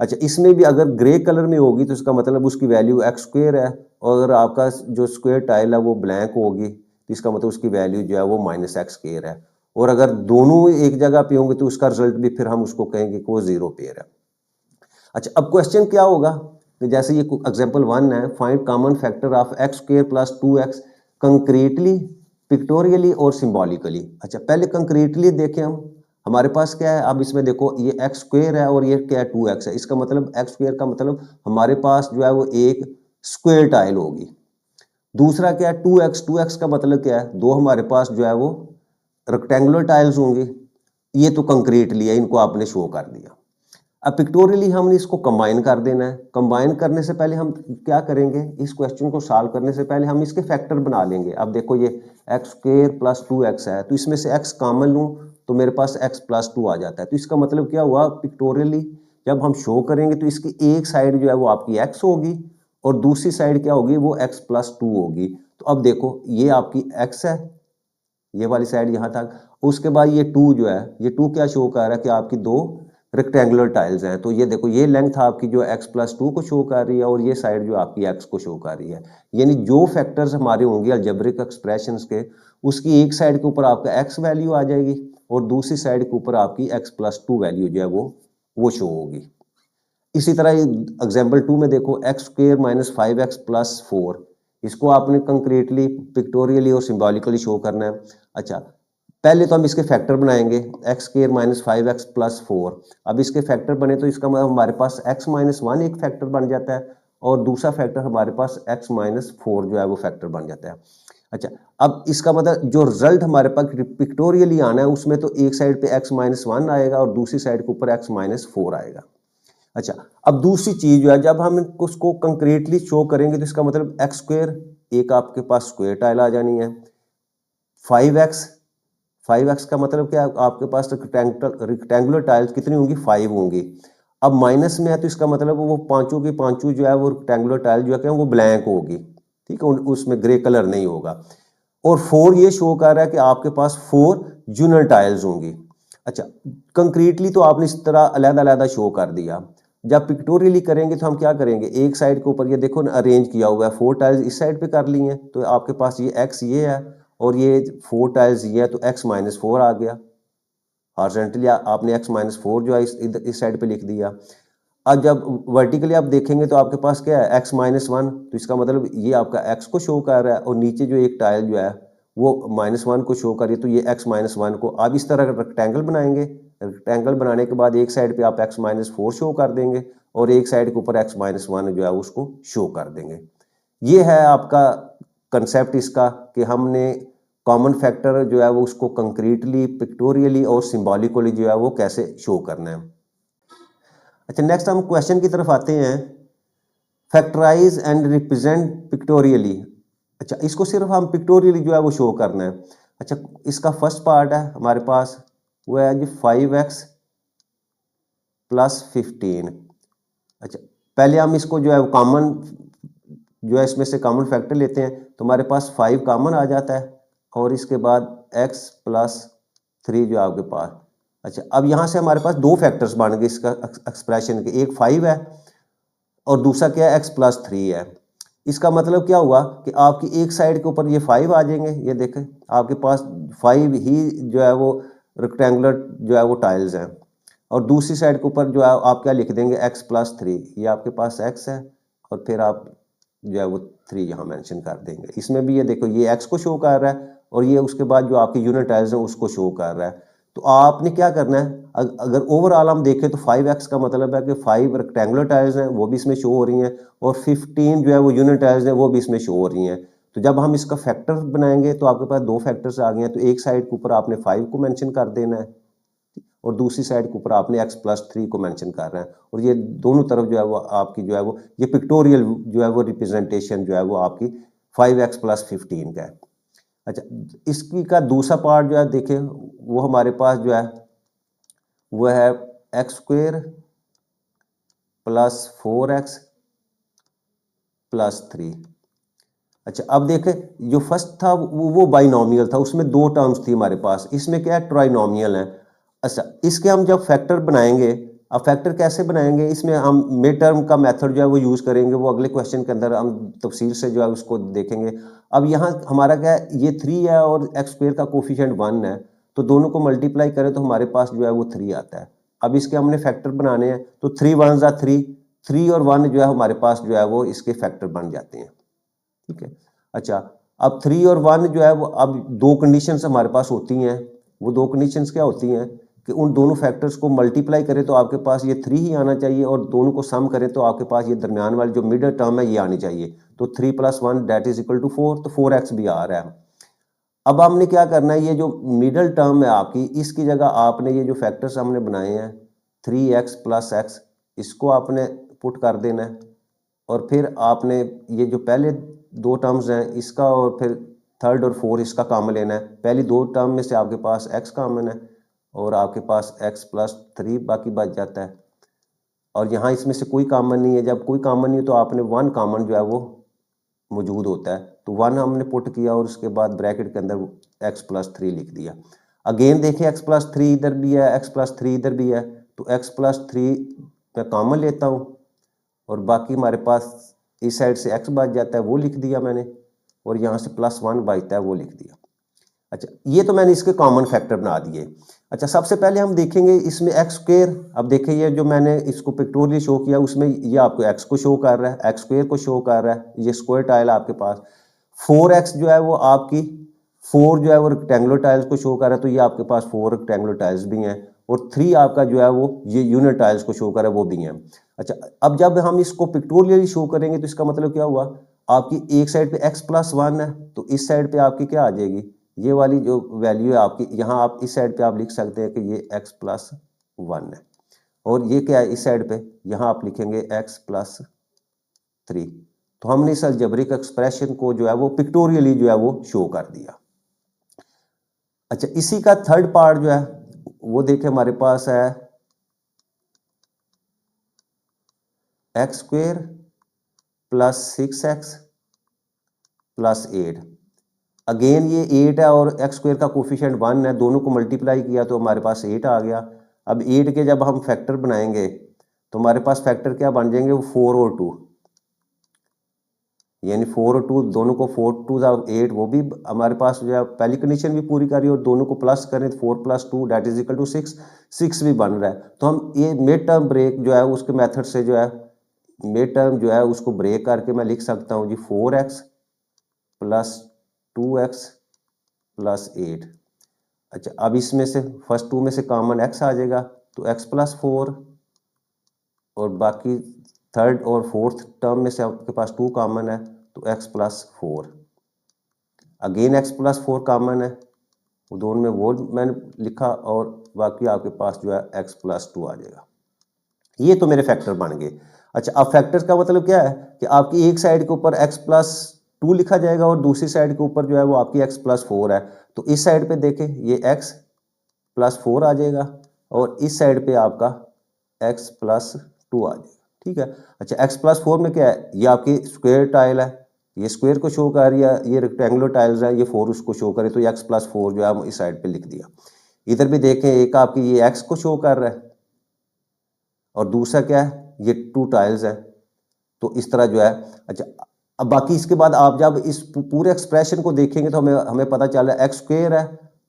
अच्छा इसमें भी अगर ग्रे कलर में होगी तो इसका मतलब उसकी वैल्यू एक्स स्क्वायर है, और अगर आपका जो स्क्वायर टाइल है वो ब्लैंक होगी तो इसका मतलब उसकी वैल्यू जो है वो माइनस एक्स स्क्वायर है। और अगर दोनों एक जगह पे होंगे तो उसका रिजल्ट भी फिर हम उसको कहेंगे कि वो जीरो पेयर है। अच्छा, अब क्वेश्चन क्या होगा कि जैसे ये एग्जांपल 1 है, find common factor of x square plus 2x concretely, pictorially और सिंबॉलिकली। अच्छा, पहले कंक्रीटली देखें हम, हमारे पास क्या है, अब इसमें देखो ये एक्स स्क्वायर है और ये क्या है 2x है, इसका मतलब एक्स स्क्वायर का मतलब हमारे पास जो है वो एक स्क्वायर टाइल होगी। दूसरा क्या है 2x, 2x का मतलब क्या है, दो हमारे पास जो है वो रेक्टेंगुलर टाइल्स होंगी। ये तो कंक्रीटली है, इनको आपने शो कर दिया। अब पिक्टोरियली हमने इसको कंबाइन कर देना है। कंबाइन करने से पहले हम क्या करेंगे, इस क्वेश्चन को सॉल्व करने से पहले हम इसके फैक्टर बना लेंगे। अब देखो ये एक्स स्क्वायर प्लस 2x है, तो इसमें से x कॉमन लूँ तो मेरे पास x प्लस 2 आ जाता है। तो इसका मतलब क्या हुआ, पिक्टोरियली जब हम शो करेंगे तो इसकी एक साइड जो है वो आपकी x होगी और दूसरी साइड क्या होगी, वो x प्लस 2 होगी। तो अब देखो ये आपकी x है, ये वाली साइड यहाँ तक, उसके बाद ये 2 जो है, ये 2 क्या शो कर रहा है कि आपकी दो रेक्टेंगुलर टाइल्स हैं। तो ये देखो ये लेंथ आपकी जो x प्लस 2 को शो कर रही है और ये साइड जो आपकी x को शो कर रही है। यानी जो फैक्टर्स हमारे होंगे अलजेब्रिक एक्सप्रेशंस के, उसकी एक साइड के ऊपर आपका x वैल्यू आ जाएगी और दूसरी साइड के ऊपर आपकी x प्लस 2 वैल्यू जो है वो शो होगी। इसी तरह एग्जाम्पल 2 में देखो x square minus 5x plus 4, इसको आपने कंक्रीटली, पिक्टोरियली और सिंबॉलिकली शो करना है। अच्छा, पहले तो हम इसके फैक्टर बनाएंगे, x square minus 5x plus 4। अब इसके फैक्टर बने तो इसका मतलब हमारे पास x माइनस 1 एक फैक्टर बन जाता है और दूसरा फैक्टर हमारे पास x माइनस 4 जो है वो फैक्टर बन जाता है। अच्छा, अब इसका मतलब जो रिजल्ट हमारे पास पिक्टोरियली आना है उसमें तो एक साइड पे x माइनस 1 आएगा और दूसरी साइड के ऊपर x माइनस 4 आएगा। अच्छा, अब दूसरी चीज जो है जब हम उसको कंक्रीटली शो करेंगे तो इसका मतलब एक्स स्क्वायर, एक आपके पास स्क्वायर टाइल आ जानी है। 5x, 5x का मतलब क्या है, आपके पास रेक्टेंगुलर टाइल्स कितनी होंगी, 5 होंगी। अब माइनस में है तो इसका मतलब वो पांचों की पांचों जो है वो रेक्टेंगुलर टाइल जो है क्या वो ब्लैंक होगी। ठीक है, उसमें ग्रे कलर नहीं होगा। और 4 ये शो कर रहा है कि आपके पास 4 यूनिट टाइल्स होंगी। अच्छा, कंक्रीटली तो आपने इस तरह अलग-अलग शो कर दिया। जब पिक्टोरियली करेंगे तो हम क्या करेंगे, एक साइड के ऊपर ये देखो ना अरेंज किया हुआ है, 4 टाइल्स इस साइड पे कर ली हैं तो आपके पास ये x ये है और ये 4 टाइल्स ये है तो x माइनस 4 आ गया। हॉरिजॉन्टली आपने x माइनस 4 जो है इस साइड पे लिख दिया। अब जब वर्टिकली आप देखेंगे तो आपके पास क्या है, x माइनस 1, तो इसका मतलब ये आपका x को शो कर रहा है और नीचे जो एक टाइल जो है वो -1 को शो कर रही है, तो ये x माइनस 1 को आप इस तरह का रेक्टेंगल बनाएंगे। रेक्टेंगल बनाने के बाद एक साइड पे आप x माइनस 4 शो कर देंगे और एक साइड के ऊपर x माइनस 1 जो है उसको शो कर देंगे। ये है आपका कंसेप्ट इसका कि हमने कॉमन फैक्टर जो है वो उसको कंक्रीटली, पिक्टोरियली और सिंबॉलिकली जो है वो कैसे शो करना है। अच्छा, नेक्स्ट हम क्वेश्चन की तरफ आते हैं, फैक्टराइज एंड रिप्रेजेंट पिक्टोरियली। अच्छा, इसको सिर्फ हम पिक्टोरियली जो है वो शो करना है। अच्छा, इसका फर्स्ट पार्ट है हमारे पास वो है जी 5x प्लस 15। अच्छा, पहले हम इसको जो है कॉमन जो है इसमें से कॉमन फैक्टर लेते हैं तो हमारे पास 5 कॉमन आ जाता है और इसके बाद x प्लस 3 जो आपके पास। अच्छा, अब यहाँ से हमारे पास दो फैक्टर्स बन गए इसका एक्सप्रेशन के, एक 5 है और दूसरा क्या है x प्लस 3 है। इसका मतलब क्या हुआ कि आपकी एक साइड के ऊपर ये 5 आ जाएंगे, ये देखें आपके पास 5 ही जो है वो रेक्टेंगुलर जो है वो टाइल्स हैं, और दूसरी साइड के ऊपर जो है आप क्या लिख देंगे x+3, ये आपके पास x है और फिर आप जो है वो 3 यहाँ मेंशन कर देंगे। इसमें भी ये देखो ये x को शो कर रहा है और ये उसके बाद जो आपकी यूनिट टाइल्स हैं उसको शो कर रहा है। तो आपने क्या करना है, अगर ओवरऑल हम देखें तो 5x का मतलब है कि 5 रेक्टेंगुलर टाइल्स हैं वो भी इसमें शो हो रही हैं और 15 जो है वो यूनिट टाइल्स हैं वो भी इसमें शो हो रही हैं। तो जब हम इसका फैक्टर बनाएंगे तो आपके पास 2 फैक्टर्स आ गए हैं, तो एक साइड के ऊपर आपने 5 को मेंशन कर देना है और दूसरी साइड के ऊपर आपने x+3 को मेंशन कर रहा है, और ये दोनों तरफ जो है वो आपकी जो है वो ये पिक्टोरियल जो है वो रिप्रेजेंटेशन जो है वो आपकी 5x+15 का है। अच्छा, इसकी का दूसरा पार्ट जो है देखें वो हमारे पास जो है वो है x² + 4x + 3। अच्छा, अब देखें जो फर्स्ट था वो बाइनोमियल था, उसमें 2 टर्म्स थी हमारे पास, इसमें क्या है ट्राइनोमियल है। अच्छा, इसके हम जब फैक्टर बनाएंगे, अब फैक्टर कैसे बनाएंगे, इसमें हम मिड टर्म का मेथड जो है वो यूज़ करेंगे, वो अगले क्वेश्चन के अंदर हम तफसील से जो है उसको देखेंगे। अब यहाँ हमारा क्या है, ये 3 है और x² का कोफिशिएंट 1 है, तो दोनों को मल्टीप्लाई करें तो हमारे पास जो है वो 3 आता है। अब इसके हमने फैक्टर बनाने हैं तो 3 1 ज़ा 3, 3 और 1 जो है हमारे पास जो है वो इसके फैक्टर बन जाते हैं। ठीक है। अच्छा, अब 3 और 1 जो है वो अब 2 कंडीशंस हमारे पास होती हैं, वो 2 कंडीशंस क्या होती हैं कि उन दोनों फैक्टर्स को मल्टीप्लाई करें तो आपके पास ये 3 ही आना चाहिए और दोनों को सम करें तो आपके पास ये दरमियान वाली जो मिडल टर्म है ये आनी चाहिए। तो 3 + 1 दैट इज इक्वल टू 4, तो 4x भी आ रहा है। अब हमने क्या करना है, ये जो मिडल टर्म है आपकी, इसकी जगह आपने ये जो फैक्टर्स हमने बनाए हैं 3x + x, इसको आपने पुट कर देना है, और फिर आपने ये जो पहले 2 टर्म्स हैं इसका और फिर थर्ड और फोर्थ इसका कॉमन लेना है। पहली 2 टर्म में से आपके पास x कॉमन है और आपके पास x+3 बाकी बच जाता है, और यहाँ इसमें से कोई कॉमन नहीं है। जब कोई कॉमन नहीं है तो आपने 1 कॉमन जो है वो मौजूद होता है, तो 1 हमने पुट किया और उसके बाद ब्रैकेट के अंदर x+3 लिख दिया। अगेन देखिए x+3 इधर भी है, x+3 इधर भी है, तो x+3 मैं कॉमन लेता हूँ और बाकी हमारे पास इस साइड से x बच जाता है, वो लिख दिया मैंने, और यहाँ से +1 बचता है वो लिख दिया। अच्छा, ये तो मैंने इसके कॉमन फैक्टर बना दिए। अच्छा, सबसे पहले हम देखेंगे इसमें x²। अब देखिए ये जो मैंने इसको पिक्टोरियली शो किया उसमें ये आपको x को शो कर रहा है, x² को शो कर रहा है, ये स्क्वायर टाइल आपके पास। 4x जो है वो आपकी 4 जो है वो रेक्टेंगुलर टाइल्स को शो कर रहा है, तो ये आपके पास 4 रेक्टेंगुलर टाइल्स भी हैं, और 3 आपका जो है वो ये यूनिट टाइल्स को शो कर रहा है, वो भी हैं। अच्छा, अब जब हम इसको पिक्टोरियली शो करेंगे तो इसका मतलब क्या हुआ, आपकी एक साइड पे x+1 है तो इस साइड पे आपकी क्या आ जाएगी, ये वाली जो वैल्यू है आपकी, यहाँ आप इस साइड पे आप लिख सकते हैं कि ये x+1 है, और ये क्या है इस साइड पे, यहाँ आप लिखेंगे x+3। तो हमने इस अलजेब्रिक एक्सप्रेशन को जो है वो पिक्टोरियली जो है वो शो कर दिया। अच्छा, इसी का थर्ड पार्ट जो है वो देखे हमारे पास है x² + 6x + 8। अगेन ये 8 है और x² का कोफिशिएंट 1 है, दोनों को मल्टीप्लाई किया तो हमारे पास 8 आ गया। अब 8 के जब हम फैक्टर बनाएंगे तो हमारे पास फैक्टर क्या बन जाएंगे, वो 4 और 2, यानी 4 और 2 दोनों को 4 2 8, वो भी हमारे पास जो है पहली कंडीशन भी पूरी करी और दोनों को प्लस करें तो 4 + 2 दैट इज इक्वल टू 6, 6 भी बन रहा है। तो हम ये मिड टर्म ब्रेक जो है उसके मेथड से जो है मिड टर्म जो है उसको ब्रेक करके मैं लिख सकता हूँ जी 4x + 2x + 8। अच्छा, अब इसमें से फर्स्ट 2 में से कॉमन x आ जाएगा तो x+4, और बाकी थर्ड और फोर्थ टर्म में से आपके पास 2 कॉमन है तो x+4। अगेन x+4 कॉमन है, वो दोनों में वो मैंने लिखा, और बाकी आपके पास जो है x+2 आ जाएगा। ये तो मेरे फैक्टर बन गए। अच्छा, अब फैक्टर्स का मतलब क्या है कि आपकी एक साइड के ऊपर x+2 लिखा जाएगा और दूसरी साइड के ऊपर जो है वो आपकी x+4 है, तो इस साइड पे देखें ये x+4 आ जाएगा और इस साइड पे आपका x+2 आ जाएगा। ठीक है। अच्छा, x+4 में क्या है, ये आपकी स्क्वायर टाइल है, ये स्क्वायर को शो कर रही है, ये रेक्टेंगुलर टाइल्स है, ये 4 उसको शो करे, तो ये x+4 जो है हम इस साइड पे लिख दिया। इधर भी देखें एक आपकी ये x को शो कर रहा है और दूसरा क्या है, ये 2 टाइल्स है, तो इस तरह जो है। अच्छा, अब बाकी इसके बाद आप जब इस पूरे एक्सप्रेशन को देखेंगे तो हमें पता चल रहा है एक्स स्क्वेयर है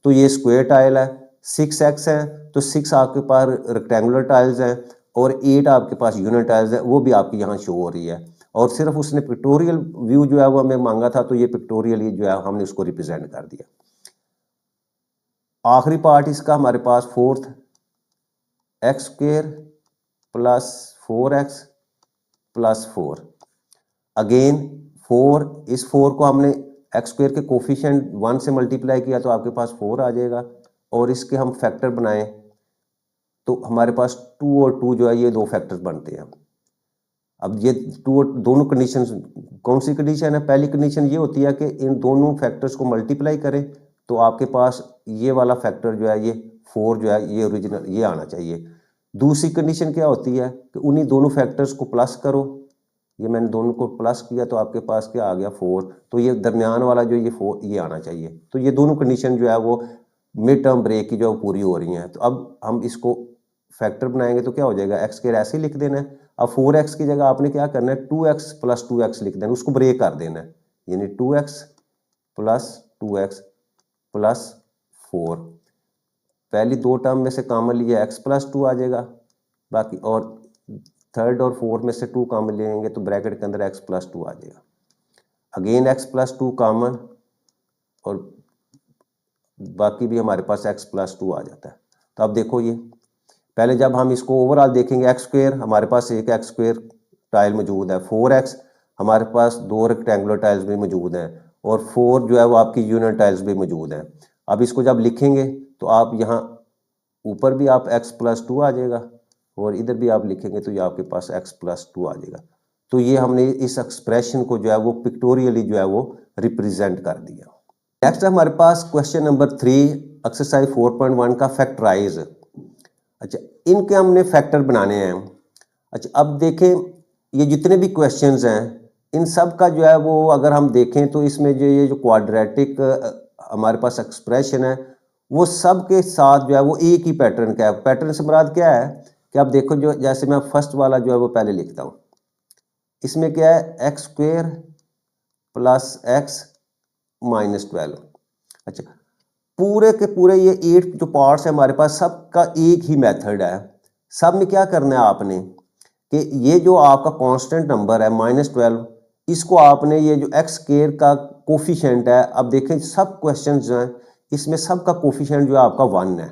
तो ये स्क्वेयर टाइल है, 6x है तो 6 आपके पास रेक्टेंगुलर टाइल्स हैं और 8 आपके पास यूनिट टाइल्स है, वो भी आपकी यहाँ शो हो रही है। और सिर्फ उसने पिक्टोरियल व्यू जो है वो हमें मांगा था तो ये पिक्टोरियल ही जो है हमने उसको रिप्रेजेंट कर दिया। आखिरी पार्ट इसका हमारे पास fourth, x square plus 4x plus 4। Again 4, इस 4 को हमने एक्स स्क्वेयर के कोफिशिएंट 1 से मल्टीप्लाई किया तो आपके पास 4 आ जाएगा और इसके हम फैक्टर बनाएं तो हमारे पास 2 और 2 जो है ये दो फैक्टर्स बनते हैं। अब ये दोनों कंडीशन, कौन सी कंडीशन है? पहली कंडीशन ये होती है कि इन दोनों फैक्टर्स को मल्टीप्लाई करें तो आपके पास ये वाला फैक्टर जो है ये 4 जो है ये ओरिजिनल ये आना चाहिए। दूसरी कंडीशन क्या होती है कि उन्हीं दोनों फैक्टर्स को प्लस करो, ये मैंने दोनों को प्लस किया तो आपके पास क्या आ गया 4, तो ये दरमियान वाला जो ये 4 ये आना चाहिए। तो ये दोनों कंडीशन जो है वो मिड टर्म ब्रेक की जो पूरी हो रही हैं। तो अब हम इसको फैक्टर बनाएंगे तो क्या हो जाएगा, एक्स के ऐसे ही लिख देना है। अब 4x की जगह आपने क्या करना है 2x प्लस 2x लिख देना, उसको ब्रेक कर देना है, यानी 2x प्लस 2x प्लस 4। पहली दो टर्म में से कॉमन लिया x प्लस 2 आ जाएगा, बाकी और थर्ड और फोर्थ में से 2 कॉमन लेंगे तो ब्रैकेट के अंदर x प्लस 2 आ जाएगा। अगेन x प्लस 2 कॉमन और बाकी भी हमारे पास x प्लस 2 आ जाता है। तो अब देखो ये पहले जब हम इसको ओवरऑल देखेंगे, एक्स स्क्वेयर हमारे पास एक एक्स स्क्वेयर टाइल मौजूद है, 4x हमारे पास 2 रेक्टेंगुलर टाइल्स भी मौजूद हैं और 4 जो है वो आपकी यूनिट टाइल्स भी मौजूद हैं। अब इसको जब लिखेंगे तो आप यहाँ ऊपर भी आप x प्लस 2 आ जाएगा और इधर भी आप लिखेंगे तो ये आपके पास x प्लस 2 आ जाएगा। तो ये हमने इस एक्सप्रेशन को जो है वो पिक्टोरियली जो है वो रिप्रेजेंट कर दिया। नेक्स्ट है हमारे पास क्वेश्चन नंबर 3 एक्सरसाइज 4.1 का फैक्टराइज। अच्छा, इनके हमने फैक्टर बनाने हैं। अच्छा, अब देखें ये जितने भी क्वेश्चंस हैं इन सब का जो है वो अगर हम देखें तो इसमें जो ये जो क्वाड्रेटिक हमारे पास एक्सप्रेशन है वो सब के साथ जो है वो एक ही पैटर्न का है। पैटर्न से मुराद क्या है कि आप देखो, जो जैसे मैं फर्स्ट वाला जो है वो पहले लिखता हूँ, इसमें क्या है x square plus x minus 12। अच्छा, पूरे के पूरे ये 8 जो पार्ट्स है हमारे पास सबका एक ही मेथड है। सब में क्या करना है आपने कि ये जो आपका कांस्टेंट नंबर है -12, इसको आपने ये जो एक्स स्क्वायर का कोफिशिएंट है, अब देखें सब क्वेश्चन जो हैं इसमें सबका कोफिशिएंट जो है आपका 1 है।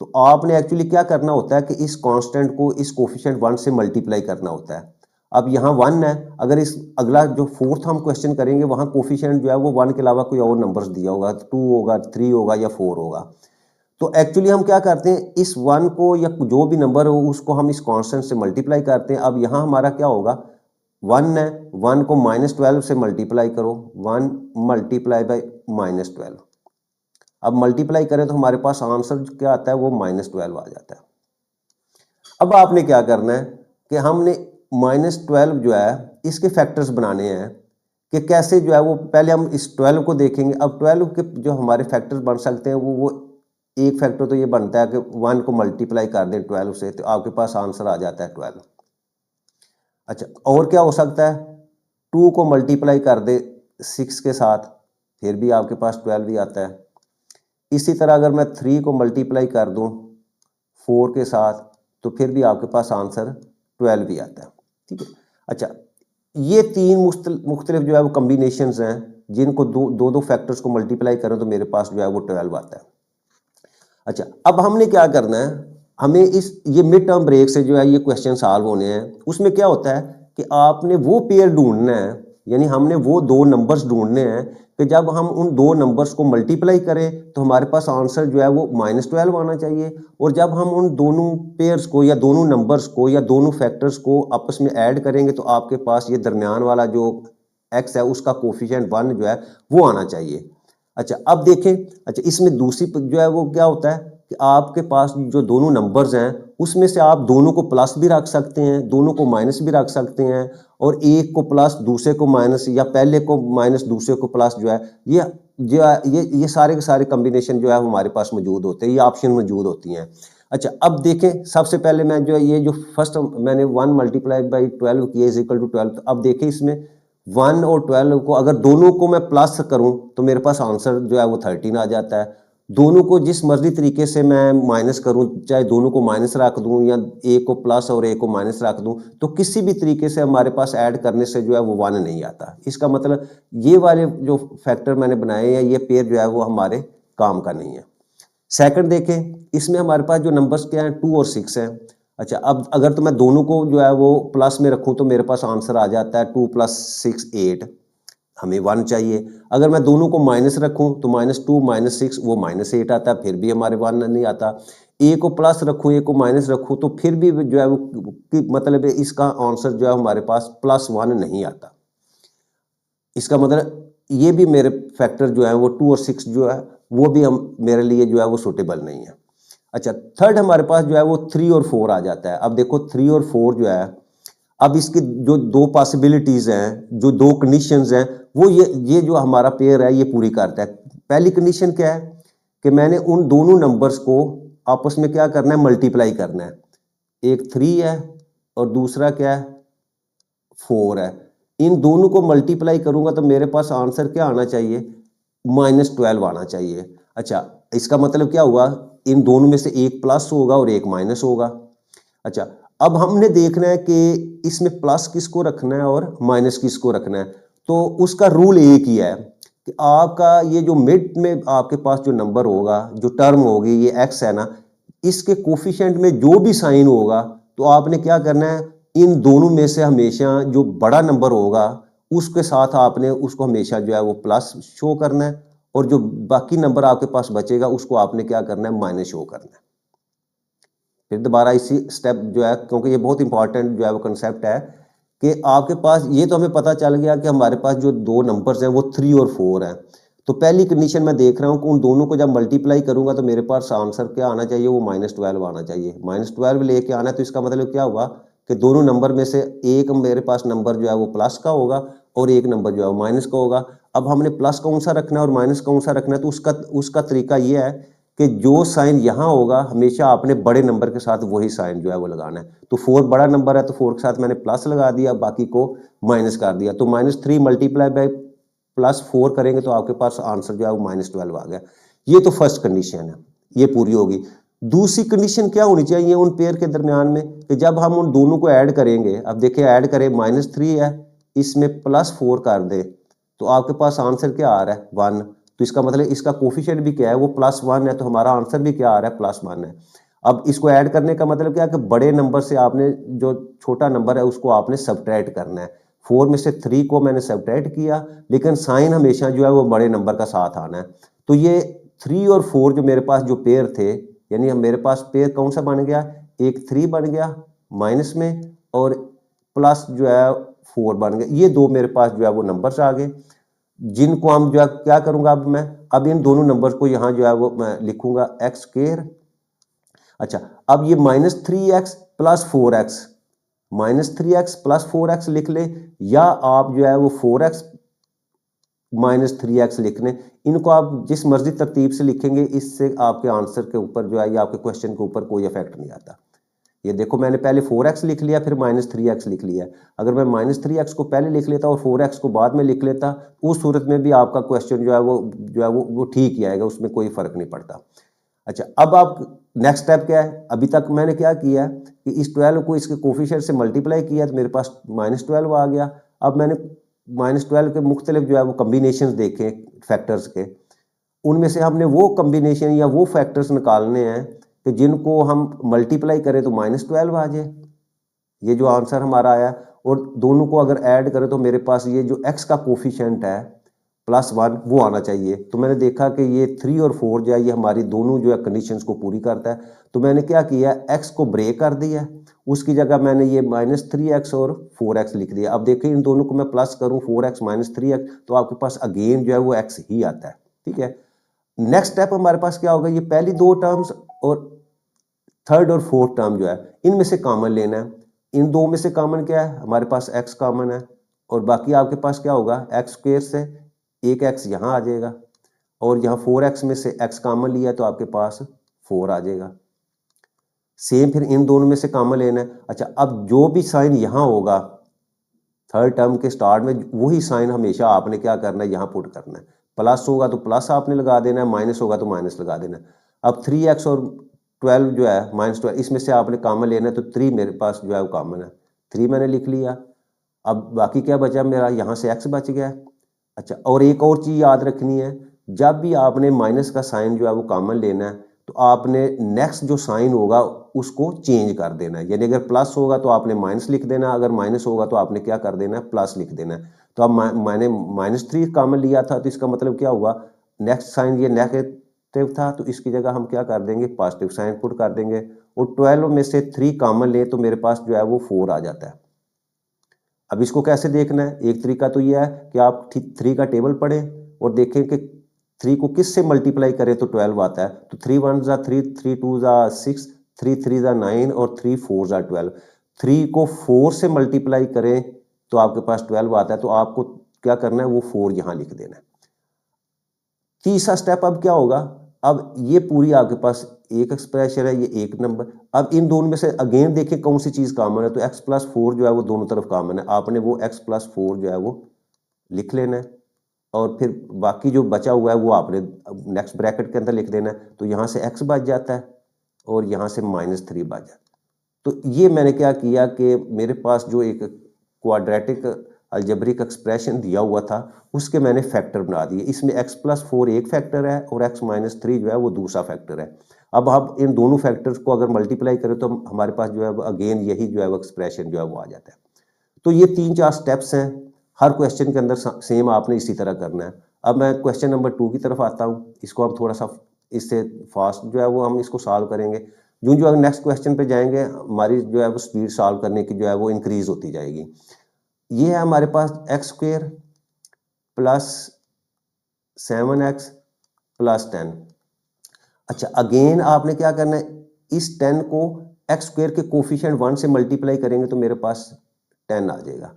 तो आपने एक्चुअली क्या करना होता है कि इस कांस्टेंट को इस कोफिशिएंट 1 से मल्टीप्लाई करना होता है। अब यहाँ 1 है, अगर इस अगला जो फोर्थ हम क्वेश्चन करेंगे वहाँ कोफिशिएंट जो है वो 1 के अलावा कोई और नंबर्स दिया होगा, 2 होगा, 3 होगा या 4 होगा। तो एक्चुअली हम क्या करते हैं, इस 1 को या जो भी नंबर हो उसको हम इस कांस्टेंट से मल्टीप्लाई करते हैं। अब यहाँ हमारा क्या होगा, 1 है, 1 को -12 से मल्टीप्लाई करो, 1 मल्टीप्लाई बाई -12। अब मल्टीप्लाई करें तो हमारे पास आंसर क्या आता है वो -12 आ जाता है। अब आपने क्या करना है कि हमने -12 जो है इसके फैक्टर्स बनाने हैं कि कैसे जो है वो, पहले हम इस 12 को देखेंगे। अब 12 के जो हमारे फैक्टर्स बन सकते हैं वो एक फैक्टर तो ये बनता है कि 1 को मल्टीप्लाई कर दें 12 से तो आपके पास आंसर आ जाता है 12। अच्छा, और क्या हो सकता है, 2 को मल्टीप्लाई कर दे 6 के साथ फिर भी आपके पास 12 ही आता है। इसी तरह अगर मैं 3 को मल्टीप्लाई कर दूं 4 के साथ तो फिर भी आपके पास आंसर 12 ही आता है। ठीक है। अच्छा, ये 3 मुख्तलिफ जो है वो कम्बिनेशंस हैं जिनको दो फैक्टर्स को मल्टीप्लाई करें तो मेरे पास जो है वो 12 आता है। अच्छा, अब हमने क्या करना है, हमें ये मिड टर्म ब्रेक से जो है ये क्वेश्चन सॉल्व होने हैं। उसमें क्या होता है कि आपने वो पेयर ढूंढना है, यानी हमने वो 2 नंबर्स ढूंढने हैं कि जब हम उन 2 नंबर्स को मल्टीप्लाई करें तो हमारे पास आंसर जो है वो -12 आना चाहिए, और जब हम उन दोनों पेयर्स को या दोनों नंबर्स को या दोनों फैक्टर्स को आपस में ऐड करेंगे तो आपके पास ये दरमियान वाला जो x है उसका कोफिशिएंट 1 जो है वो आना चाहिए। अच्छा, अब देखें, अच्छा इसमें दूसरी जो है वो क्या होता है कि आपके पास जो दोनों नंबर्स हैं उसमें से आप दोनों को प्लस भी रख सकते हैं, दोनों को माइनस भी रख सकते हैं, और एक को प्लस दूसरे को माइनस या पहले को माइनस दूसरे को प्लस जो है ये सारे के सारे कॉम्बिनेशन जो है हमारे पास मौजूद होते हैं, ये ऑप्शन मौजूद होती हैं। अच्छा, अब देखें सबसे पहले मैं जो ये जो फर्स्ट मैंने 1 मल्टीप्लाई बाई 12 किया इज इक्वल टू 12। अब देखें इसमें 1 और 12 को अगर दोनों को मैं प्लस करूं तो मेरे पास आंसर जो है वो 13 आ जाता है। दोनों को जिस मर्जी तरीके से मैं माइनस करूं, चाहे दोनों को माइनस रख दूं या एक को प्लस और एक को माइनस रख दूं, तो किसी भी तरीके से हमारे पास ऐड करने से जो है वो 1 नहीं आता। इसका मतलब ये वाले जो फैक्टर मैंने बनाए हैं, ये पेयर जो है वो हमारे काम का नहीं है। सेकंड देखें, इसमें हमारे पास जो नंबर्स क्या हैं, 2 और 6 हैं। अच्छा, अब अगर तो मैं दोनों को जो है वो प्लस में रखूं तो मेरे पास आंसर आ जाता है 2 + 6 8, हमें 1 चाहिए। अगर मैं दोनों को माइनस रखूं तो -2 -6 वो -8 आता है, फिर भी हमारे 1 नहीं आता। ए को प्लस रखूं, ए को माइनस रखूं तो फिर भी जो है वो मतलब इसका आंसर जो है हमारे पास +1 नहीं आता। इसका मतलब ये भी मेरे फैक्टर जो है वो 2 और 6 जो है वो भी हम मेरे लिए जो है वो सूटेबल नहीं है। अच्छा, थर्ड हमारे पास जो है वो 3 और 4 आ जाता है। अब देखो 3 और 4 जो है, अब इसकी जो दो पॉसिबिलिटीज हैं, जो दो कंडीशंस हैं, वो ये जो हमारा पेयर है ये पूरी करता है। पहली कंडीशन क्या है कि मैंने उन दोनों नंबर्स को आपस में क्या करना है, मल्टीप्लाई करना है। एक 3 है और दूसरा क्या है, 4 है। इन दोनों को मल्टीप्लाई करूंगा तो मेरे पास आंसर क्या आना चाहिए, -12 आना चाहिए। अच्छा, इसका मतलब क्या हुआ, इन दोनों में से एक प्लस होगा और एक माइनस होगा। अच्छा, अब हमने देखना है कि इसमें प्लस किसको रखना है और माइनस किसको रखना है। तो उसका रूल एक ही है कि आपका ये जो मिड में आपके पास जो नंबर होगा, जो टर्म होगी, ये एक्स है ना, इसके कोफिशिएंट में जो भी साइन होगा तो आपने क्या करना है, इन दोनों में से हमेशा जो बड़ा नंबर होगा उसके साथ आपने उसको हमेशा जो है वो प्लस शो करना है, और जो बाकी नंबर आपके पास बचेगा उसको आपने क्या करना है, माइनस शो करना है। फिर दोबारा इसी स्टेप जो है, क्योंकि ये बहुत इंपॉर्टेंट जो है वो कंसेप्ट है कि आपके पास ये तो हमें पता चल गया कि हमारे पास जो दो नंबर्स हैं वो 3 और 4 हैं। तो पहली कंडीशन मैं देख रहा हूं कि उन दोनों को जब मल्टीप्लाई करूंगा तो मेरे पास आंसर क्या आना चाहिए, वो -12 आना चाहिए। -12 लेके आना है तो इसका मतलब क्या हुआ कि दोनों नंबर में से एक मेरे पास नंबर जो है वो प्लस का होगा और एक नंबर जो है वो माइनस का होगा। अब हमने प्लस कौन सा रखना है और माइनस कौन सा रखना है, तो उसका तरीका ये है कि जो साइन यहाँ होगा हमेशा आपने बड़े नंबर के साथ वही साइन जो है वो लगाना है। तो 4 बड़ा नंबर है तो 4 के साथ मैंने प्लस लगा दिया, बाकी को माइनस कर दिया। तो -3 मल्टीप्लाई बाय +4 करेंगे तो आपके पास आंसर जो है वो -12 आ गया। ये तो फर्स्ट कंडीशन है, ये पूरी होगी। दूसरी कंडीशन क्या होनी चाहिए उन पेयर के दरमियान में, कि जब हम उन दोनों को ऐड करेंगे, अब देखिए ऐड करें, -3 है, इसमें +4 कर दे तो आपके पास आंसर क्या आ रहा है, 1। तो इसका मतलब इसका कोफिशिएंट भी क्या है, वो +1 है, तो हमारा आंसर भी क्या आ रहा है, +1 है। अब इसको ऐड करने का मतलब क्या है कि बड़े नंबर से आपने जो छोटा नंबर है उसको आपने सब्ट्रैक्ट करना है। 4 में से 3 को मैंने सब्ट्रैक्ट किया, लेकिन साइन हमेशा जो है वो बड़े नंबर का साथ आना है। तो ये 3 और 4 जो मेरे पास जो पेयर थे, यानी मेरे पास पेयर कौन सा बन गया, एक 3 बन गया माइनस में और प्लस जो है 4 बन गया। ये दो मेरे पास जो है वो नंबर्स आ गए, जिनको हम जो है क्या करूंगा, अब इन दोनों नंबर्स को यहां जो है वो मैं लिखूंगा एक्स स्क्वायर। अच्छा, अब ये -3x + 4x, -3x + 4x लिख ले, या आप जो है वो 4x -3x लिख लें। इनको आप जिस मर्जी तरतीब से लिखेंगे, इससे आपके आंसर के ऊपर जो है या आपके क्वेश्चन के ऊपर कोई इफेक्ट नहीं आता। ये देखो मैंने पहले 4x लिख लिया, फिर -3x लिख लिया। अगर मैं -3x को पहले लिख लेता और 4x को बाद में लिख लेता, उस सूरत में भी आपका क्वेश्चन जो है वो ठीक ही आएगा, उसमें कोई फर्क नहीं पड़ता। अच्छा, अब आप नेक्स्ट स्टेप क्या है, अभी तक मैंने क्या किया कि इस 12 को इसके कोफिशिएंट से मल्टीप्लाई किया तो मेरे पास -12 आ गया। अब मैंने -12 के मुख्तलिफ जो है वो कम्बिनेशन देखे फैक्टर्स के, उनमें से हमने वो कम्बिनेशन या वो फैक्टर्स निकालने हैं कि जिनको हम मल्टीप्लाई करें तो -12 आ जाए, ये जो आंसर हमारा आया। और दोनों को अगर ऐड करें तो मेरे पास ये जो x का कोफिशिएंट है +1 वो आना चाहिए। तो मैंने देखा कि ये 3 और 4 जो है ये हमारी दोनों जो है कंडीशंस को पूरी करता है। तो मैंने क्या किया, x को ब्रेक कर दिया, उसकी जगह मैंने ये -3x और 4x लिख दिया। अब देखिए इन दोनों को मैं प्लस करूं, 4x -3x, तो आपके पास अगेन जो है वो x ही आता है। ठीक है, नेक्स्ट स्टेप हमारे पास क्या होगा, ये पहली दो टर्म्स और थर्ड और फोर्थ टर्म जो है इनमें से कॉमन लेना है। इन दो में से कॉमन क्या है, हमारे पास x कॉमन है, और बाकी आपके पास क्या होगा, एक्स स्क्वायर से एक x यहाँ आ जाएगा, और यहाँ 4x में से x कॉमन लिया तो आपके पास 4 आ जाएगा। सेम फिर इन दोनों में से कॉमन लेना है। अच्छा, अब जो भी साइन यहाँ होगा थर्ड टर्म के स्टार्ट में वही साइन हमेशा आपने क्या करना है, यहाँ पुट करना है। प्लस होगा तो प्लस आपने लगा देना है, माइनस होगा तो माइनस लगा देना है। अब 3x और 12 जो है -12, इसमें से आपने कॉमन लेना है, तो 3 मेरे पास जो है वो कॉमन है, 3 मैंने लिख लिया। अब बाकी क्या बचा मेरा, यहाँ से x बच गया। अच्छा, और एक और चीज़ याद रखनी है, जब भी आपने माइनस का साइन जो है वो कॉमन लेना है, तो आपने नेक्स्ट जो साइन होगा उसको चेंज कर देना है। यानी अगर प्लस होगा तो आपने माइनस लिख देना, अगर माइनस होगा तो आपने क्या कर देना है, प्लस लिख देना है। तो अब मैंने -3 कॉमन लिया था, तो इसका मतलब क्या हुआ, नेक्स्ट साइन ये नेगेटिव था, तो इसकी जगह हम क्या कर देंगे, पॉजिटिव साइन पुट कर देंगे। और 12 में से 3 कॉमन ले तो मेरे पास जो है वो 4 आ जाता है। अब इसको कैसे देखना है, एक तरीका तो ये है कि आप 3 का टेबल पढ़ें और देखें कि 3 को किस से मल्टीप्लाई करें तो 12 आता है। तो 3 1 जा 3, 3 2 जा 6, 3 3 जा 9 और 3 4 जा 12। 3 को 4 से मल्टीप्लाई करें तो आपके पास 12 आता है। तो आपको क्या करना है, वो 4 यहाँ लिख देना है। तीसरा स्टेप अब क्या होगा, अब ये पूरी आपके पास एक एक्सप्रेशन है, ये एक नंबर। अब इन दोनों में से अगेन देखें कौन सी चीज़ कॉमन है, तो x+4 जो है वो दोनों तरफ कॉमन है। आपने वो x+4 जो है वो लिख लेना है, और फिर बाकी जो बचा हुआ है वो आपने नेक्स्ट ब्रैकेट के अंदर लिख देना है। तो यहाँ से x बच जाता है और यहाँ से -3 बच जाता है। तो ये मैंने क्या किया कि मेरे पास जो एक क्वाड्रेटिक अलजेब्रिक एक्सप्रेशन दिया हुआ था उसके मैंने फैक्टर बना दिए। इसमें x+4 एक फैक्टर है और x-3 जो है वो दूसरा फैक्टर है। अब हम इन दोनों फैक्टर्स को अगर मल्टीप्लाई करें तो हमारे पास जो है अगेन यही जो है वो एक्सप्रेशन जो है वो आ जाता है। तो ये 3-4 स्टेप्स हैं, हर क्वेश्चन के अंदर सेम आपने इसी तरह करना है। अब मैं क्वेश्चन नंबर 2 की तरफ आता हूँ। इसको अब थोड़ा सा इससे फास्ट जो है वो हम इसको सॉल्व करेंगे। यूँ जो अगर नेक्स्ट क्वेश्चन पे जाएंगे हमारी जो है वो स्पीड सॉल्व करने की जो है वो इंक्रीज होती जाएगी। ये है हमारे पास x² प्लस 7x प्लस 10। अच्छा, अगेन आपने क्या करना है, इस 10 को x² के कोफिशिएंट 1 से मल्टीप्लाई करेंगे तो मेरे पास 10 आ जाएगा।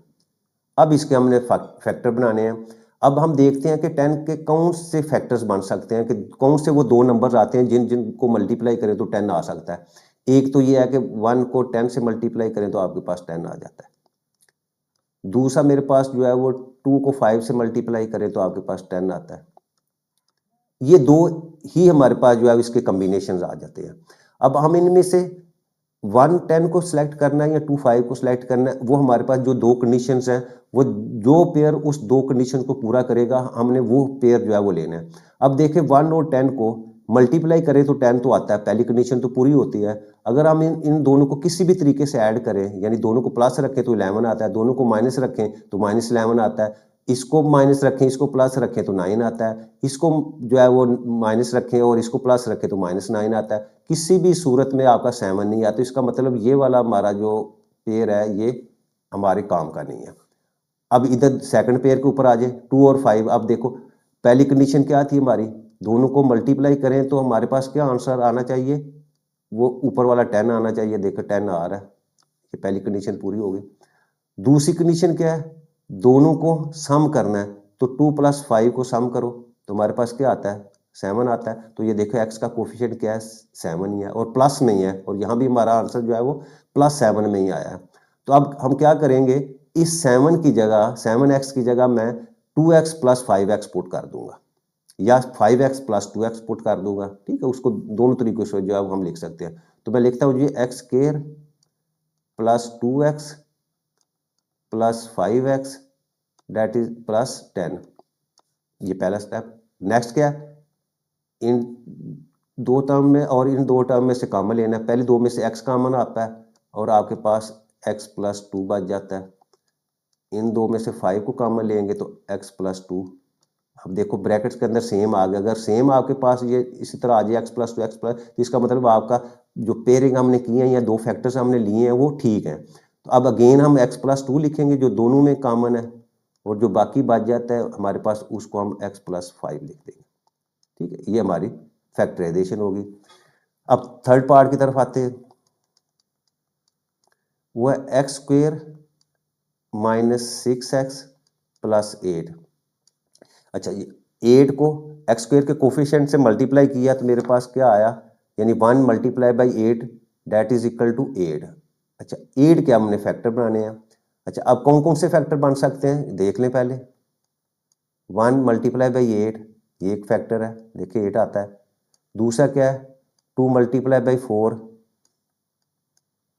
अब इसके हमने फैक्टर बनाने हैं। अब हम देखते हैं कि 10 के कौन से फैक्टर्स बन सकते हैं, कि कौन से वो 2 नंबर्स आते हैं जिनको मल्टीप्लाई करें तो 10 आ सकता है। एक तो ये है कि 1 को 10 से मल्टीप्लाई करें तो आपके पास 10 आ जाता है। दूसरा मेरे पास जो है वो 2 को 5 से मल्टीप्लाई करें तो आपके पास 10 आता है। ये दो ही हमारे पास जो है इसके कॉम्बिनेशन आ जाते हैं। अब हम इनमें से 1 10 को सिलेक्ट करना है या 2 5 को सिलेक्ट करना है, वो हमारे पास जो 2 कंडीशंस हैं, वो जो पेयर उस 2 कंडीशन को पूरा करेगा हमने वो पेयर जो है वो लेना है। अब देखें 1 और 10 को मल्टीप्लाई करें तो 10 तो आता है, पहली कंडीशन तो पूरी होती है। अगर हम इन दोनों को किसी भी तरीके से ऐड करें, यानी दोनों को प्लस रखें तो 11 आता है, दोनों को माइनस रखें तो -11 आता है, इसको माइनस रखें इसको प्लस रखें तो 9 आता है, इसको जो है वो माइनस रखें और इसको प्लस रखें तो -9 आता है। किसी भी सूरत में आपका 7 नहीं आता। इसका मतलब ये वाला हमारा जो पेयर है ये हमारे काम का नहीं है। अब इधर सेकंड पेयर के ऊपर आ जाए, 2 और 5। अब देखो पहली कंडीशन क्या थी हमारी, दोनों को मल्टीप्लाई करें तो हमारे पास क्या आंसर आना चाहिए, वो ऊपर वाला 10 आना चाहिए। देखो 10 आ रहा है, ये पहली कंडीशन पूरी हो गई। दूसरी कंडीशन क्या है, दोनों को सम करना है, तो 2 + 5 को सम करो तो हमारे पास क्या आता है, 7 आता है। तो ये देखो x का कोफिशिएंट क्या है, 7 ही है और प्लस में ही है, और यहाँ भी हमारा आंसर जो है वो +7 में ही आया है। तो अब हम क्या करेंगे, इस 7 की जगह 7x की जगह मैं 2x + 5x पुट कर दूंगा, या 5x + 2x पुट कर दूंगा। ठीक है, उसको दोनों तरीकों से जो है हम लिख सकते हैं। तो मैं लिखता हूँ जी x² + 2x + 5x that is +10। ये पहला स्टेप। नेक्स्ट क्या है, इन 2 टर्म में और इन 2 टर्म में से कॉमन लेना है। पहले 2 में से x कॉमन आता है और आपके पास x + 2 बच जाता है। इन 2 में से 5 को कॉमन लेंगे तो x + 2। अब देखो ब्रैकेट्स के अंदर सेम आ गया। अगर सेम आपके पास ये इसी तरह आ जाए x + 2 x +, तो इसका मतलब आपका जो पेयरिंग हमने की है या 2 फैक्टर्स हमने लिए हैं वो ठीक है। तो अब अगेन हम x + 2 लिखेंगे जो दोनों में कॉमन है, और जो बाकी बच जाता है हमारे पास उसको हम x + 5 लिख देंगे। ठीक है, ये हमारी फैक्टराइजेशन होगी। अब थर्ड पार्ट की तरफ आते हैं, वो है x² - 6x + 8। अच्छा, ये 8 को x² के कोफिशिएंट से मल्टीप्लाई किया तो मेरे पास क्या आया, यानी 1 × 8 दैट इज इक्वल टू 8। अच्छा, 8 के हमने फैक्टर बनाने हैं। अच्छा, अब कौन कौन से फैक्टर बन सकते हैं देख लें पहले। 1 मल्टीप्लाई बाई 8, ये एक फैक्टर है, देखिए 8 आता है। दूसरा क्या है, 2 मल्टीप्लाई बाई 4,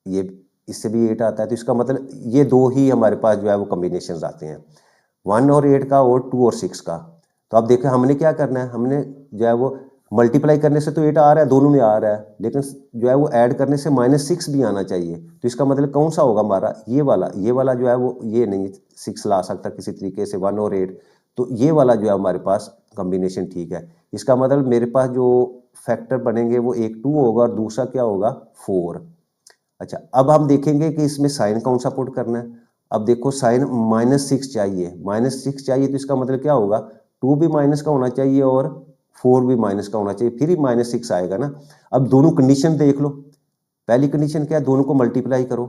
ये इससे भी 8 आता है। तो इसका मतलब ये दो ही हमारे पास जो है वो कॉम्बिनेशन आते हैं, 1 और 8 का और 2 और 6 का। तो अब देखिए हमने क्या करना है, हमने जो है वो मल्टीप्लाई करने से तो 8 आ रहा है, दोनों में आ रहा है, लेकिन जो है वो ऐड करने से -6 भी आना चाहिए। तो इसका मतलब कौन सा होगा हमारा, ये वाला जो है वो, ये नहीं 6 ला सकता किसी तरीके से 1 और 8, तो ये वाला जो है हमारे पास कॉम्बिनेशन ठीक है। इसका मतलब मेरे पास जो फैक्टर बनेंगे वो एक 2 होगा और दूसरा क्या होगा 4। अच्छा, अब हम देखेंगे कि इसमें साइन कौन सा पुट करना है। अब देखो साइन -6 चाहिए, -6 चाहिए, तो इसका मतलब क्या होगा, 2 भी माइनस का होना चाहिए और 4 भी माइनस का होना चाहिए, फिर ही -6 आएगा ना। अब दोनों कंडीशन देख लो। पहली कंडीशन क्या है, दोनों को मल्टीप्लाई करो,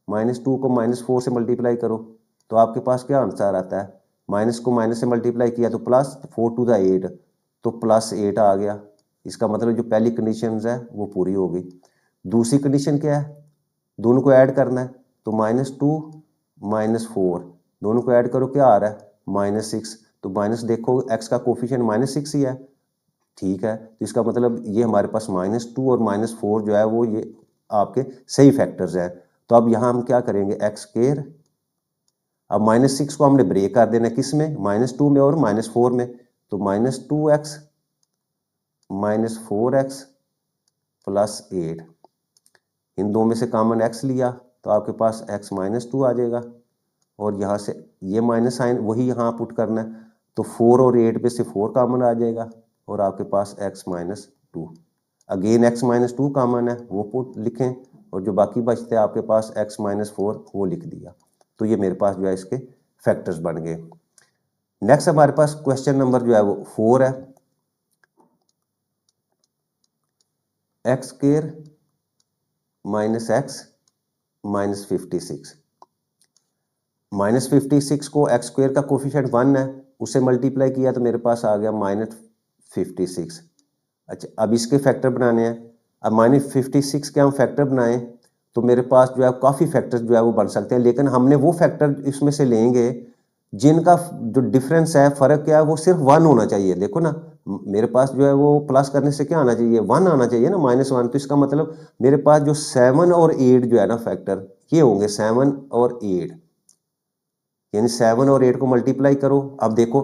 -2 को -4 से मल्टीप्लाई करो, तो आपके पास क्या आंसर आता है, माइनस को माइनस से मल्टीप्लाई किया तो प्लस 4 टू द 8, तो +8 आ गया। इसका मतलब जो पहली कंडीशन है वो पूरी हो गई। दूसरी कंडीशन क्या है, दोनों को ऐड करना है, तो -2 -4 दोनों को ऐड करो, क्या आ रहा है -6। तो माइनस देखो x का कोफिशिएंट -6 ही है, ठीक है। तो इसका मतलब ये हमारे पास -2 और -4 जो है वो ये आपके सही फैक्टर्स हैं। तो अब यहाँ हम क्या करेंगे, एक्स स्क्वायर, अब -6 को हमने ब्रेक कर देना किस में, -2 में और -4 में, तो -2x -4x +8, इन दो में से कॉमन x लिया तो आपके पास x -2 आ जाएगा, और यहाँ से ये माइनस साइन वही यहाँ पुट करना है, तो 4 और 8 में से 4 कॉमन आ जाएगा और आपके पास x -2, अगेन x -2 कॉमन है वो पुट लिखें, और जो बाकी बचते हैं आपके पास x -4 वो लिख दिया। तो ये मेरे पास जो है इसके फैक्टर्स बन गए। नेक्स्ट हमारे पास क्वेश्चन नंबर जो है वो 4 है, एक्स स्क्वायर -x -56, -56 को एक्स स्क्वायर का कोफिशिएंट 1 है, उससे मल्टीप्लाई किया तो मेरे पास आ गया -56। अच्छा, अब इसके फैक्टर बनाने हैं। अब -56 के हम फैक्टर बनाएं तो मेरे पास जो है काफ़ी फैक्टर्स जो है वो बन सकते हैं, लेकिन हमने वो फैक्टर इसमें से लेंगे जिनका जो डिफरेंस है, फ़र्क क्या है, वो सिर्फ 1 होना चाहिए। देखो ना, मेरे पास जो है वो प्लस करने से क्या आना चाहिए, 1 आना चाहिए ना, -1। तो इसका मतलब मेरे पास जो 7 और 8 जो है ना फैक्टर, ये होंगे 7 और 8, यानी 7 और 8 को मल्टीप्लाई करो। अब देखो,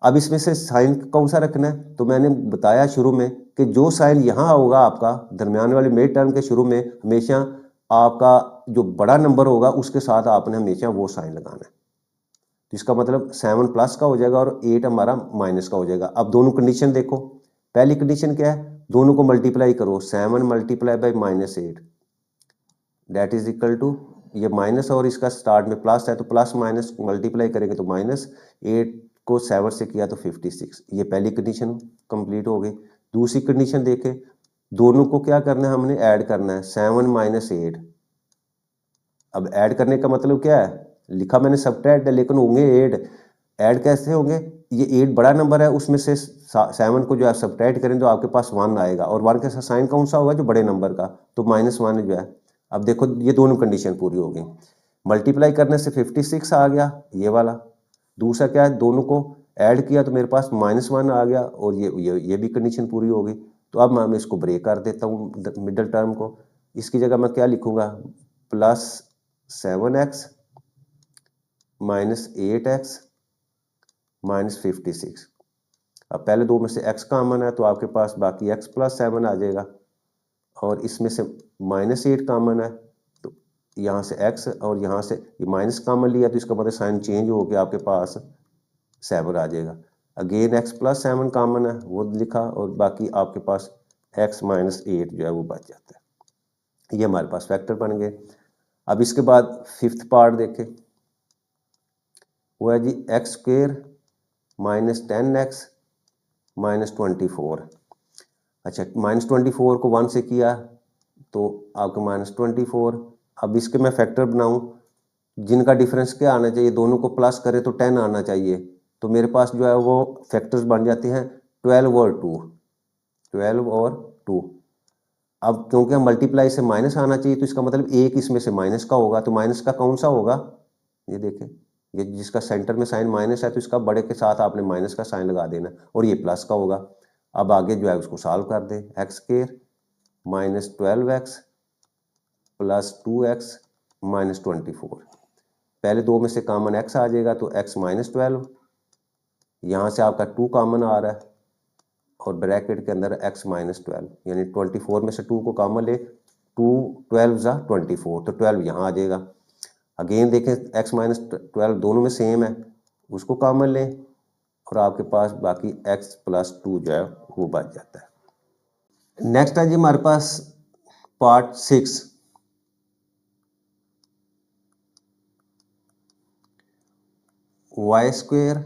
अब इसमें से साइन कौन सा रखना है, तो मैंने बताया शुरू में कि जो साइन यहाँ होगा आपका दरमियान वाले मिड टर्म के शुरू में, हमेशा आपका जो बड़ा नंबर होगा उसके साथ आपने हमेशा वो साइन लगाना है। तो इसका मतलब 7 प्लस का हो जाएगा और 8 हमारा माइनस का हो जाएगा। अब दोनों कंडीशन देखो, पहली कंडीशन क्या है, दोनों को मल्टीप्लाई करो, 7 multiply by -8 that is equal to, ये माइनस और इसका स्टार्ट में प्लस है तो प्लस माइनस मल्टीप्लाई करेंगे तो -8 को 7 से किया तो 56, ये पहली कंडीशन कंप्लीट हो गई। दूसरी कंडीशन देखें, दोनों को क्या करना है, हमने ऐड करना है 7 -8। अब ऐड करने का मतलब क्या है, लिखा मैंने सब्ट्रैक्ट है लेकिन होंगे ऐड कैसे होंगे, ये 8 बड़ा नंबर है, उसमें से 7 को जो है सब्ट्रैक्ट करें तो आपके पास 1 आएगा, और 1 के साथ साइन कौन सा होगा, जो बड़े नंबर का, तो -1 जो है। अब देखो ये दोनों कंडीशन पूरी हो गई, मल्टीप्लाई करने से 56 आ गया ये वाला। दूसरा क्या है, दोनों को ऐड किया तो मेरे पास -1 आ गया, और ये भी कंडीशन पूरी हो गई। तो अब मैं इसको ब्रेक कर देता हूँ मिडल टर्म को, इसकी जगह मैं क्या लिखूंगा, +7x -8x -56। अब पहले दो में से x कॉमन है तो आपके पास बाकी x +7 आ जाएगा, और इसमें से -8 कॉमन है तो यहाँ से x, और यहाँ से ये माइनस कॉमन लिया तो इसका मतलब साइन चेंज हो गया, आपके पास 7 आ जाएगा। अगेन x +7 कॉमन है वो लिखा, और बाकी आपके पास x -8 जो है वो बच जाता है। ये हमारे पास फैक्टर बन गए। अब इसके बाद 5th पार्ट देखें, वो है जी एक्स स्क्वेयर -10x -24। अच्छा, -24 को 1 से किया तो आपका -24। अब इसके मैं फैक्टर बनाऊं जिनका डिफरेंस क्या आना चाहिए, दोनों को प्लस करें तो 10 आना चाहिए, तो मेरे पास जो है वो फैक्टर्स बन जाते हैं 12 और 2, 12 और 2। अब क्योंकि हम मल्टीप्लाई से माइनस आना चाहिए तो इसका मतलब एक इसमें से माइनस का होगा, तो माइनस का कौन सा होगा, ये देखें, ये जिसका सेंटर में साइन माइनस है तो इसका बड़े के साथ आपने माइनस का साइन लगा देना और ये प्लस का होगा। अब आगे जो है उसको सॉल्व कर दें, x square minus 12x plus 2x minus 24। पहले दो में से कॉमन x आ जाएगा तो x माइनस 12, यहाँ से आपका 2 कॉमन आ रहा है और ब्रैकेट के अंदर x माइनस 12, यानी 24 में से 2 को कॉमन ले, 2 12 ज़ा 24 तो 12 यहाँ आ जाएगा। अगेन देखें x माइनस 12 दोनों में सेम है, उसको कॉमन लें और आपके पास बाकी x प्लस 2 जो है वो बच जाता है। नेक्स्ट है जी हमारे पास part 6, y square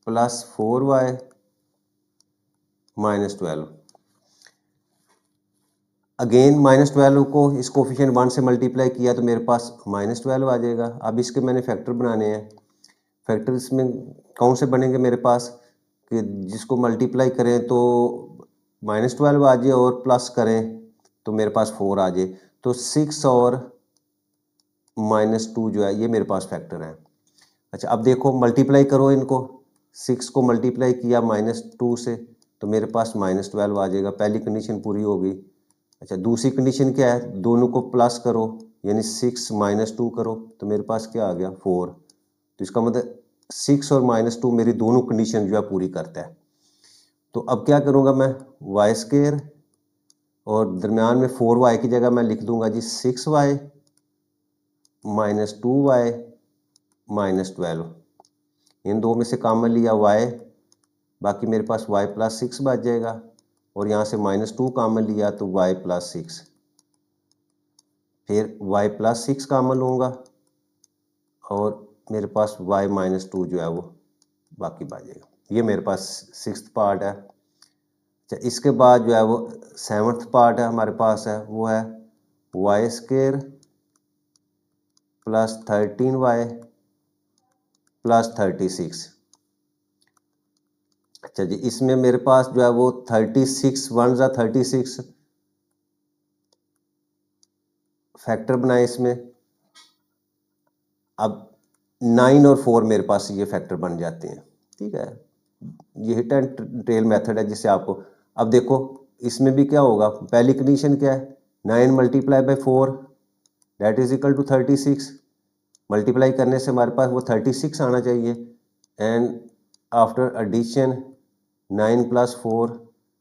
plus 4y minus 12। Again minus 12 को इस कोफिशिएंट 1 से मल्टीप्लाई किया तो मेरे पास माइनस 12 आ जाएगा। अब इसके मैंने फैक्टर बनाने हैं। फैक्टर इसमें कौन से बनेंगे मेरे पास कि जिसको मल्टीप्लाई करें तो माइनस 12 आ जाए और प्लस करें तो मेरे पास 4 आ जाए। तो 6 और माइनस 2 जो है ये मेरे पास फैक्टर है। अच्छा अब देखो मल्टीप्लाई करो इनको, 6 को मल्टीप्लाई किया माइनस 2 से तो मेरे पास माइनस 12 आ जाएगा। पहली कंडीशन पूरी हो गई। अच्छा दूसरी कंडीशन क्या है, दोनों को प्लस करो यानी 6 माइनस 2 करो तो मेरे पास क्या आ गया 4। तो इसका मतलब 6 और माइनस 2 मेरी दोनों कंडीशन जो है पूरी करता है। तो अब क्या करूँगा मैं, वाई स्क्वायर और दरम्यान में 4y की जगह मैं लिख दूंगा जी 6y माइनस 2y माइनस 12। इन दो में से कॉमन लिया y, बाकी मेरे पास y प्लस 6 बच जाएगा और यहाँ से माइनस 2 कॉमन लिया तो y प्लस 6, फिर y प्लस 6 कॉमन लूँगा और मेरे पास y माइनस 2 जो है वो बाकी बच जाएगा। ये मेरे पास 6th पार्ट है। अच्छा इसके बाद जो है वो 7th पार्ट है हमारे पास है, वो है Y square plus 13y plus 36। अच्छा जी इसमें मेरे पास जो है वो 36 1 ज़ा 36 फैक्टर बनाए इसमें। अब 9 और 4 मेरे पास ये फैक्टर बन जाते हैं। ठीक है, ये हिट एंड टेल मेथड है जिससे आपको, अब देखो इसमें भी क्या होगा, पहली कंडीशन क्या है 9 multiply by 4 that is equal to 36। Multiply करने से हमारे पास वो 36 आना चाहिए and after addition 9 plus 4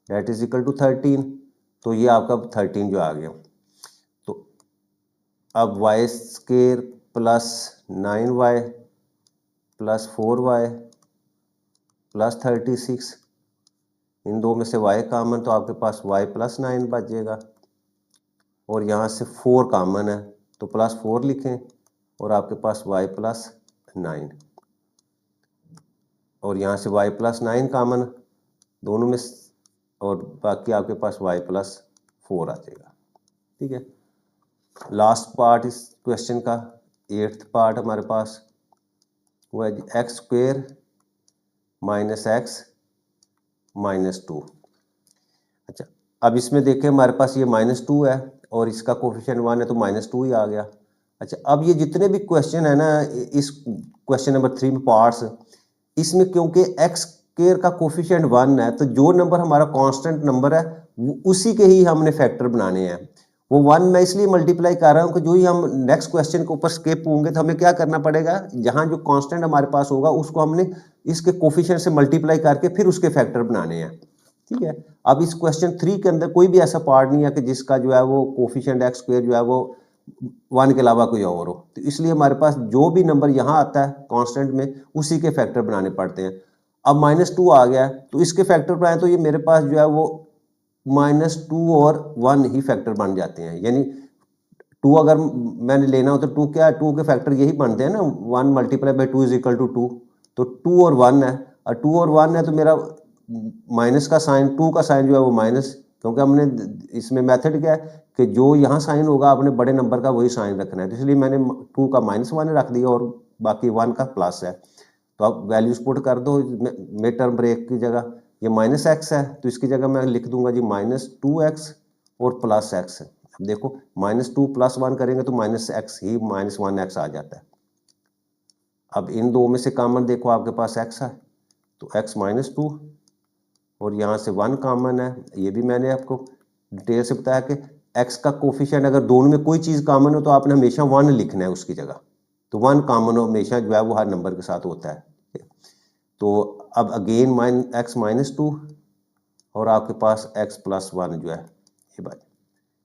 that is equal to 13। तो ये आपका 13 जो आ गया। तो अब y square plus 9y plus 4y plus 36, इन दो में से y कॉमन तो आपके पास y प्लस 9 बच जाएगा और यहाँ से 4 कॉमन है तो प्लस 4 लिखें और आपके पास y प्लस 9 और यहाँ से y प्लस 9 कॉमन दोनों में और बाकी आपके पास y प्लस 4 आ जाएगा। ठीक है, लास्ट पार्ट इस क्वेश्चन का 8th पार्ट हमारे पास वो है x square minus x minus 2। अच्छा अब इसमें देखें हमारे पास ये माइनस 2 है और इसका कोफिशिएंट 1 है तो माइनस 2 ही आ गया। अच्छा अब ये जितने भी क्वेश्चन है ना इस क्वेश्चन नंबर 3 में पार्ट्स, इसमें क्योंकि एक्स स्क्वायर का कोफिशिएंट 1 है तो जो नंबर हमारा कांस्टेंट नंबर है उसी के ही हमने फैक्टर बनाने हैं। वो 1 मैं इसलिए मल्टीप्लाई कर रहा हूँ कि जो ही हम नेक्स्ट क्वेश्चन के ऊपर स्किप होंगे तो हमें क्या करना पड़ेगा, जहाँ जो कांस्टेंट हमारे पास होगा उसको हमने इसके कोफिशिएंट से मल्टीप्लाई करके फिर उसके फैक्टर बनाने हैं। ठीक है, अब इस क्वेश्चन 3 के अंदर कोई भी ऐसा पार्ट नहीं है कि जिसका जो है वो कोफिशिएंट एक्स स्क्वायर जो है वो 1 के अलावा कोई और हो, तो इसलिए हमारे पास जो भी नंबर यहाँ आता है कांस्टेंट में उसी के फैक्टर बनाने पड़ते हैं। अब माइनस 2 आ गया तो इसके फैक्टर बनाए तो ये मेरे पास जो है वो माइनस 2 और 1 ही फैक्टर बन जाते हैं। यानी 2 अगर मैंने लेना हो तो 2 क्या है, 2 के फैक्टर यही बनते हैं ना, 1 multiply by 2 is equal to 2। तो 2 और 1 है और 2 और 1 है तो मेरा माइनस का साइन, 2 का साइन जो है वो माइनस, क्योंकि हमने इसमें मेथड क्या है कि जो यहाँ साइन होगा आपने बड़े नंबर का वही साइन रखना है, तो इसलिए मैंने 2 का -1 रख दिया और बाकी 1 का प्लस है। तो आप वैल्यूज पुट कर दो मिड टर्म ब्रेक की जगह, ये माइनस एक्स है तो इसकी जगह मैं लिख दूंगा जी -2x और प्लस एक्स। अब देखो -2 + 1 करेंगे तो -x ही -1x आ जाता है। अब इन दो में से कॉमन देखो आपके पास x है तो x -2 और यहाँ से 1 कॉमन है। ये भी मैंने आपको डिटेल से बताया कि x का कोफिशिएंट अगर दोनों में कोई चीज़ कॉमन हो तो आपने हमेशा 1 लिखना है उसकी जगह। तो 1 कॉमन हमेशा जो है वो हर नंबर के साथ होता है। तो अब अगेन x -2 और आपके पास x + 1 जो है ये बात,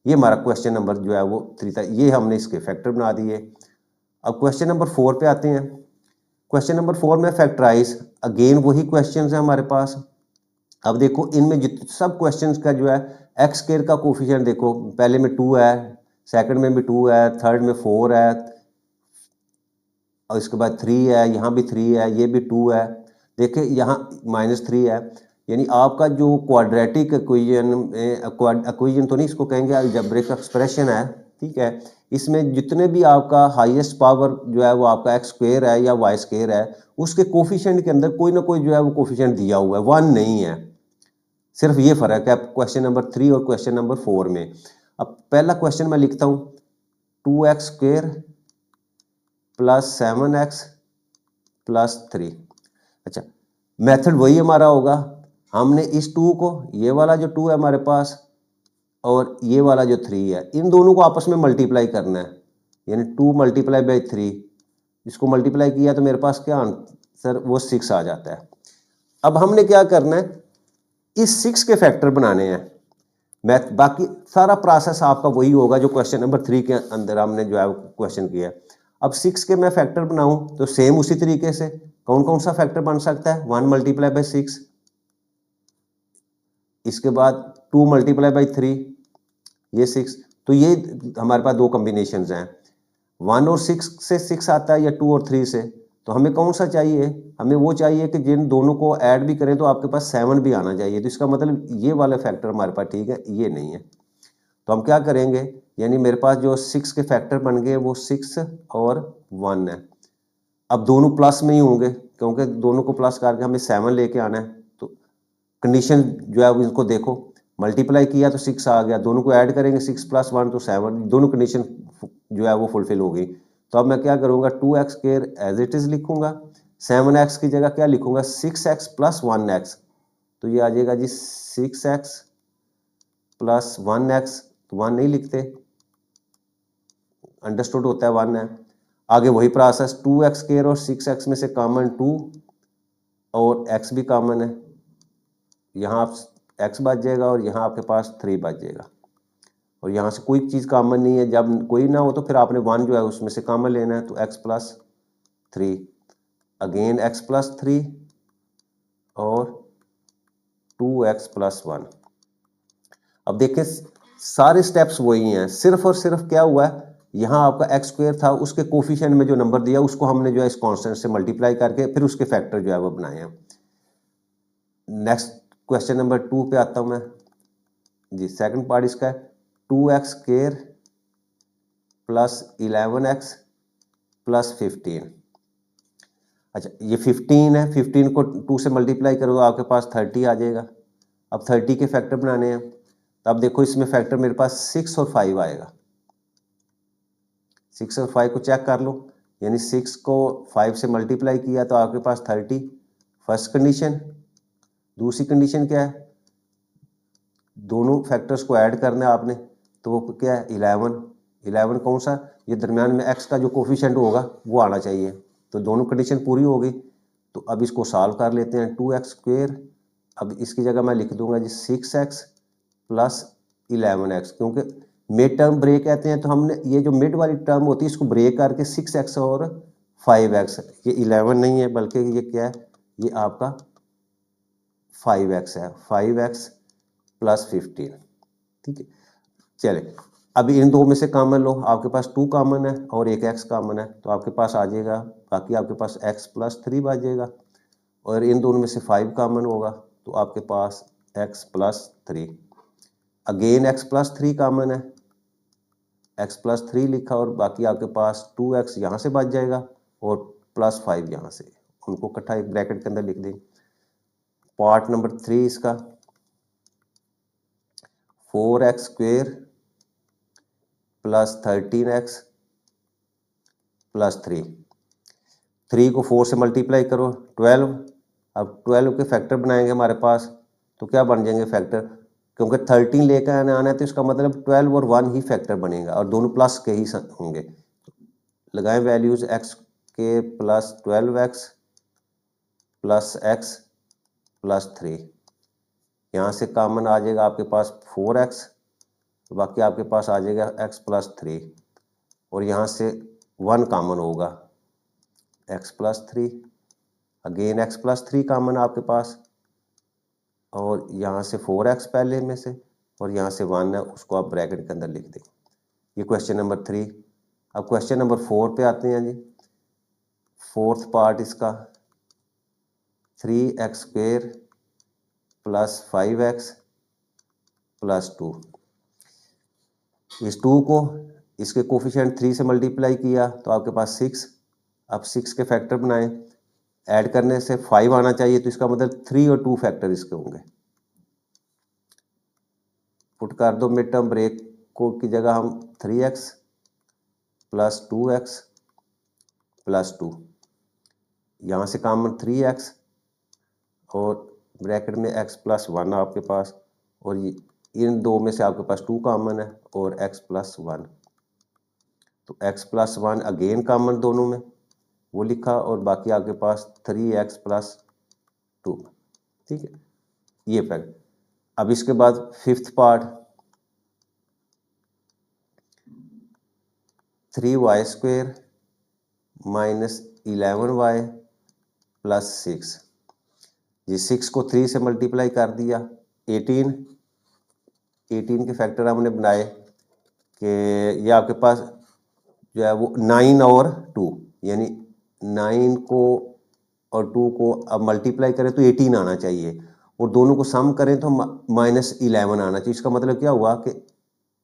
ये हमारा क्वेश्चन नंबर जो है वो 3 था। ये हमने इसके फैक्टर बना दिए। अब क्वेश्चन नंबर 4 पे आते हैं। क्वेश्चन नंबर 4 में फैक्टराइज, अगेन वही क्वेश्चन है हमारे पास। अब देखो इनमें सब क्वेश्चंस का जो है एक्स स्क्वायर का कोफिशिएंट देखो, पहले में 2 है, सेकंड में भी 2 है, थर्ड में 4 है और इसके बाद 3 है, यहाँ भी 3 है, ये भी 2 है। देखिए यहाँ -3 है, यानी आपका जो क्वाड्रेटिक इक्वेशन तो नहीं इसको कहेंगे, अलजेब्रिक एक्सप्रेशन है, ठीक है। इसमें जितने भी आपका हाईएस्ट पावर जो है वो आपका एक्स स्क्वायर है या वाई स्क्वायर है, उसके कोफिशिएंट के अंदर कोई ना कोई जो है वो कोफिशिएंट दिया हुआ है, 1 नहीं है। सिर्फ ये फर्क है क्वेश्चन नंबर 3 और क्वेश्चन नंबर 4 में। अब पहला क्वेश्चन मैं लिखता हूं 2x² + 7x + 3। अच्छा, मेथड वही हमारा होगा। हमने इस 2 को, ये वाला जो 2 है हमारे पास और ये वाला जो 3 है, इन दोनों को आपस में मल्टीप्लाई करना है, यानी 2 × 3। इसको मल्टीप्लाई किया तो मेरे पास क्या आंसर वो 6 आ जाता है। अब हमने क्या करना है, इस 6 के फैक्टर बनाने हैं। मैथ बाकी सारा प्रोसेस आपका वही होगा जो क्वेश्चन नंबर 3 के अंदर हमने जो है क्वेश्चन किया। अब 6 के मैं फैक्टर बनाऊं तो सेम उसी तरीके से कौन कौन सा फैक्टर बन सकता है, 1 × 6, इसके बाद 2 × 3, ये 6। तो ये हमारे पास दो कॉम्बिनेशन हैं, 1 और 6 से 6 आता है या 2 और 3 से। तो हमें कौन सा चाहिए, हमें वो चाहिए कि जिन दोनों को ऐड भी करें तो आपके पास 7 भी आना चाहिए। तो इसका मतलब ये वाले फैक्टर हमारे पास ठीक है, ये नहीं है। तो हम क्या करेंगे, यानी मेरे पास जो 6 के फैक्टर बन गए वो 6 और 1 है। अब दोनों प्लस में ही होंगे क्योंकि दोनों को प्लस करके हमें 7 लेके आना है। तो कंडीशन जो है इसको देखो, मल्टीप्लाई किया तो 6 आ गया, दोनों को ऐड करेंगे 6 + 1 तो 7, दोनों कंडीशन जो है वो फुलफिल हो गई। तो अब मैं क्या करूँगा, 2x² एज इट इज़ लिखूंगा, 7x की जगह क्या लिखूंगा, 6x + 1x। तो ये आ जाएगा जी 6x + 1x। तो 1 नहीं लिखते, अंडरस्टूड होता है 1 है। आगे वही प्रोसेस, 2x² और 6x में से कॉमन 2 और x भी कॉमन है, यहाँ x बच जाएगा और यहाँ आपके पास 3 बच जाएगा। और यहाँ से कोई चीज़ कॉमन नहीं है, जब कोई ना हो तो फिर आपने 1 जो है उसमें से कॉमन लेना है। तो x + 3, अगेन x + 3 और 2x + 1। अब देखें सारे स्टेप्स वही हैं, सिर्फ और सिर्फ क्या हुआ है, यहाँ आपका x² था, उसके कोफिशिएंट में जो नंबर दिया उसको हमने जो है इस कांस्टेंट से मल्टीप्लाई करके फिर उसके फैक्टर जो है वो बनाए हैं। नेक्स्ट क्वेश्चन नंबर 2 पे आता हूँ मैं जी। सेकंड पार्ट इसका है 2x² + 11x + 15। अच्छा, ये 15 है, 15 को 2 से मल्टीप्लाई करो तो आपके पास 30 आ जाएगा। अब 30 के फैक्टर बनाने हैं, तो अब देखो इसमें फैक्टर मेरे पास 6 और 5 आएगा। 6 और 5 को चेक कर लो, यानी 6 को 5 से मल्टीप्लाई किया तो आपके पास 30, फर्स्ट कंडीशन। दूसरी कंडीशन क्या है, दोनों फैक्टर्स को ऐड करना है आपने, तो वो क्या है 11। 11 कौन सा, ये दरमियान में x का जो कोफिशिएंट होगा वो आना चाहिए। तो दोनों कंडीशन पूरी हो गई। तो अब इसको सॉल्व कर लेते हैं, 2x², अब इसकी जगह मैं लिख दूंगा जी 6x + 11x, क्योंकि मिड टर्म ब्रेक कहते हैं, तो हमने ये जो मिड वाली टर्म होती है इसको ब्रेक करके 6x और 5x, ये 11 नहीं है बल्कि ये क्या है, ये आपका 5x है, 5x + 15, ठीक है। चले, अभी इन दो में से कॉमन लो, आपके पास 2 कॉमन है और एक x कॉमन है, तो आपके पास आ जाएगा, बाकी आपके पास x + 3 बच जाएगा। और इन दोनों में से 5 कॉमन होगा तो आपके पास x + 3, अगेन x + 3 कॉमन है, x + 3 लिखा और बाकी आपके पास 2x यहाँ से बच जाएगा और +5 यहाँ से, उनको इकट्ठा एक ब्रैकेट के अंदर लिख दें। पार्ट नंबर 3 इसका 4x² प्लस 13x प्लस 3। 3 को 4 से मल्टीप्लाई करो 12। अब 12 के फैक्टर बनाएंगे हमारे पास तो क्या बन जाएंगे फैक्टर, क्योंकि 13 लेकर आना है तो इसका मतलब 12 और 1 ही फैक्टर बनेगा और दोनों प्लस के ही होंगे। लगाएं वैल्यूज x के plus 12x plus x plus 3। यहाँ से कॉमन आ जाएगा आपके पास 4x, तो बाकी आपके पास आ जाएगा x प्लस 3 और यहाँ से 1 कॉमन होगा x plus 3, again x plus 3 common आपके पास और यहाँ से 4x पहले में से और यहाँ से 1 है उसको आप ब्रैकेट के अंदर लिख दें। ये क्वेश्चन नंबर 3। अब क्वेश्चन नंबर 4 पे आते हैं जी। फोर्थ पार्ट इसका 3x square plus 5x plus 2। इस 2 को इसके कोफिशिएंट 3 से मल्टीप्लाई किया तो आपके पास 6। अब 6 के फैक्टर बनाएं, ऐड करने से 5 आना चाहिए तो इसका मतलब 3 और 2 फैक्टर इसके होंगे। पुट कर दो मिड टर्म ब्रेक को की जगह हम 3x प्लस 2x प्लस 2, यहाँ से कॉमन 3x और ब्रैकेट में x प्लस 1 आपके पास और ये इन दो में से आपके पास 2 कॉमन है और x प्लस 1, तो x प्लस 1 अगेन कॉमन दोनों में वो लिखा और बाकी आपके पास 3x प्लस 2। ठीक है, ये फैक्ट। अब इसके बाद fifth part 3y square minus 11y plus 6। ये 6 को 3 से मल्टीप्लाई कर दिया 18 के फैक्टर हमने बनाए कि ये आपके पास जो है वो 9 और 2, यानी 9 को और 2 को अब मल्टीप्लाई करें तो 18 आना चाहिए और दोनों को सम करें तो माइनस 11 आना चाहिए। इसका मतलब क्या हुआ कि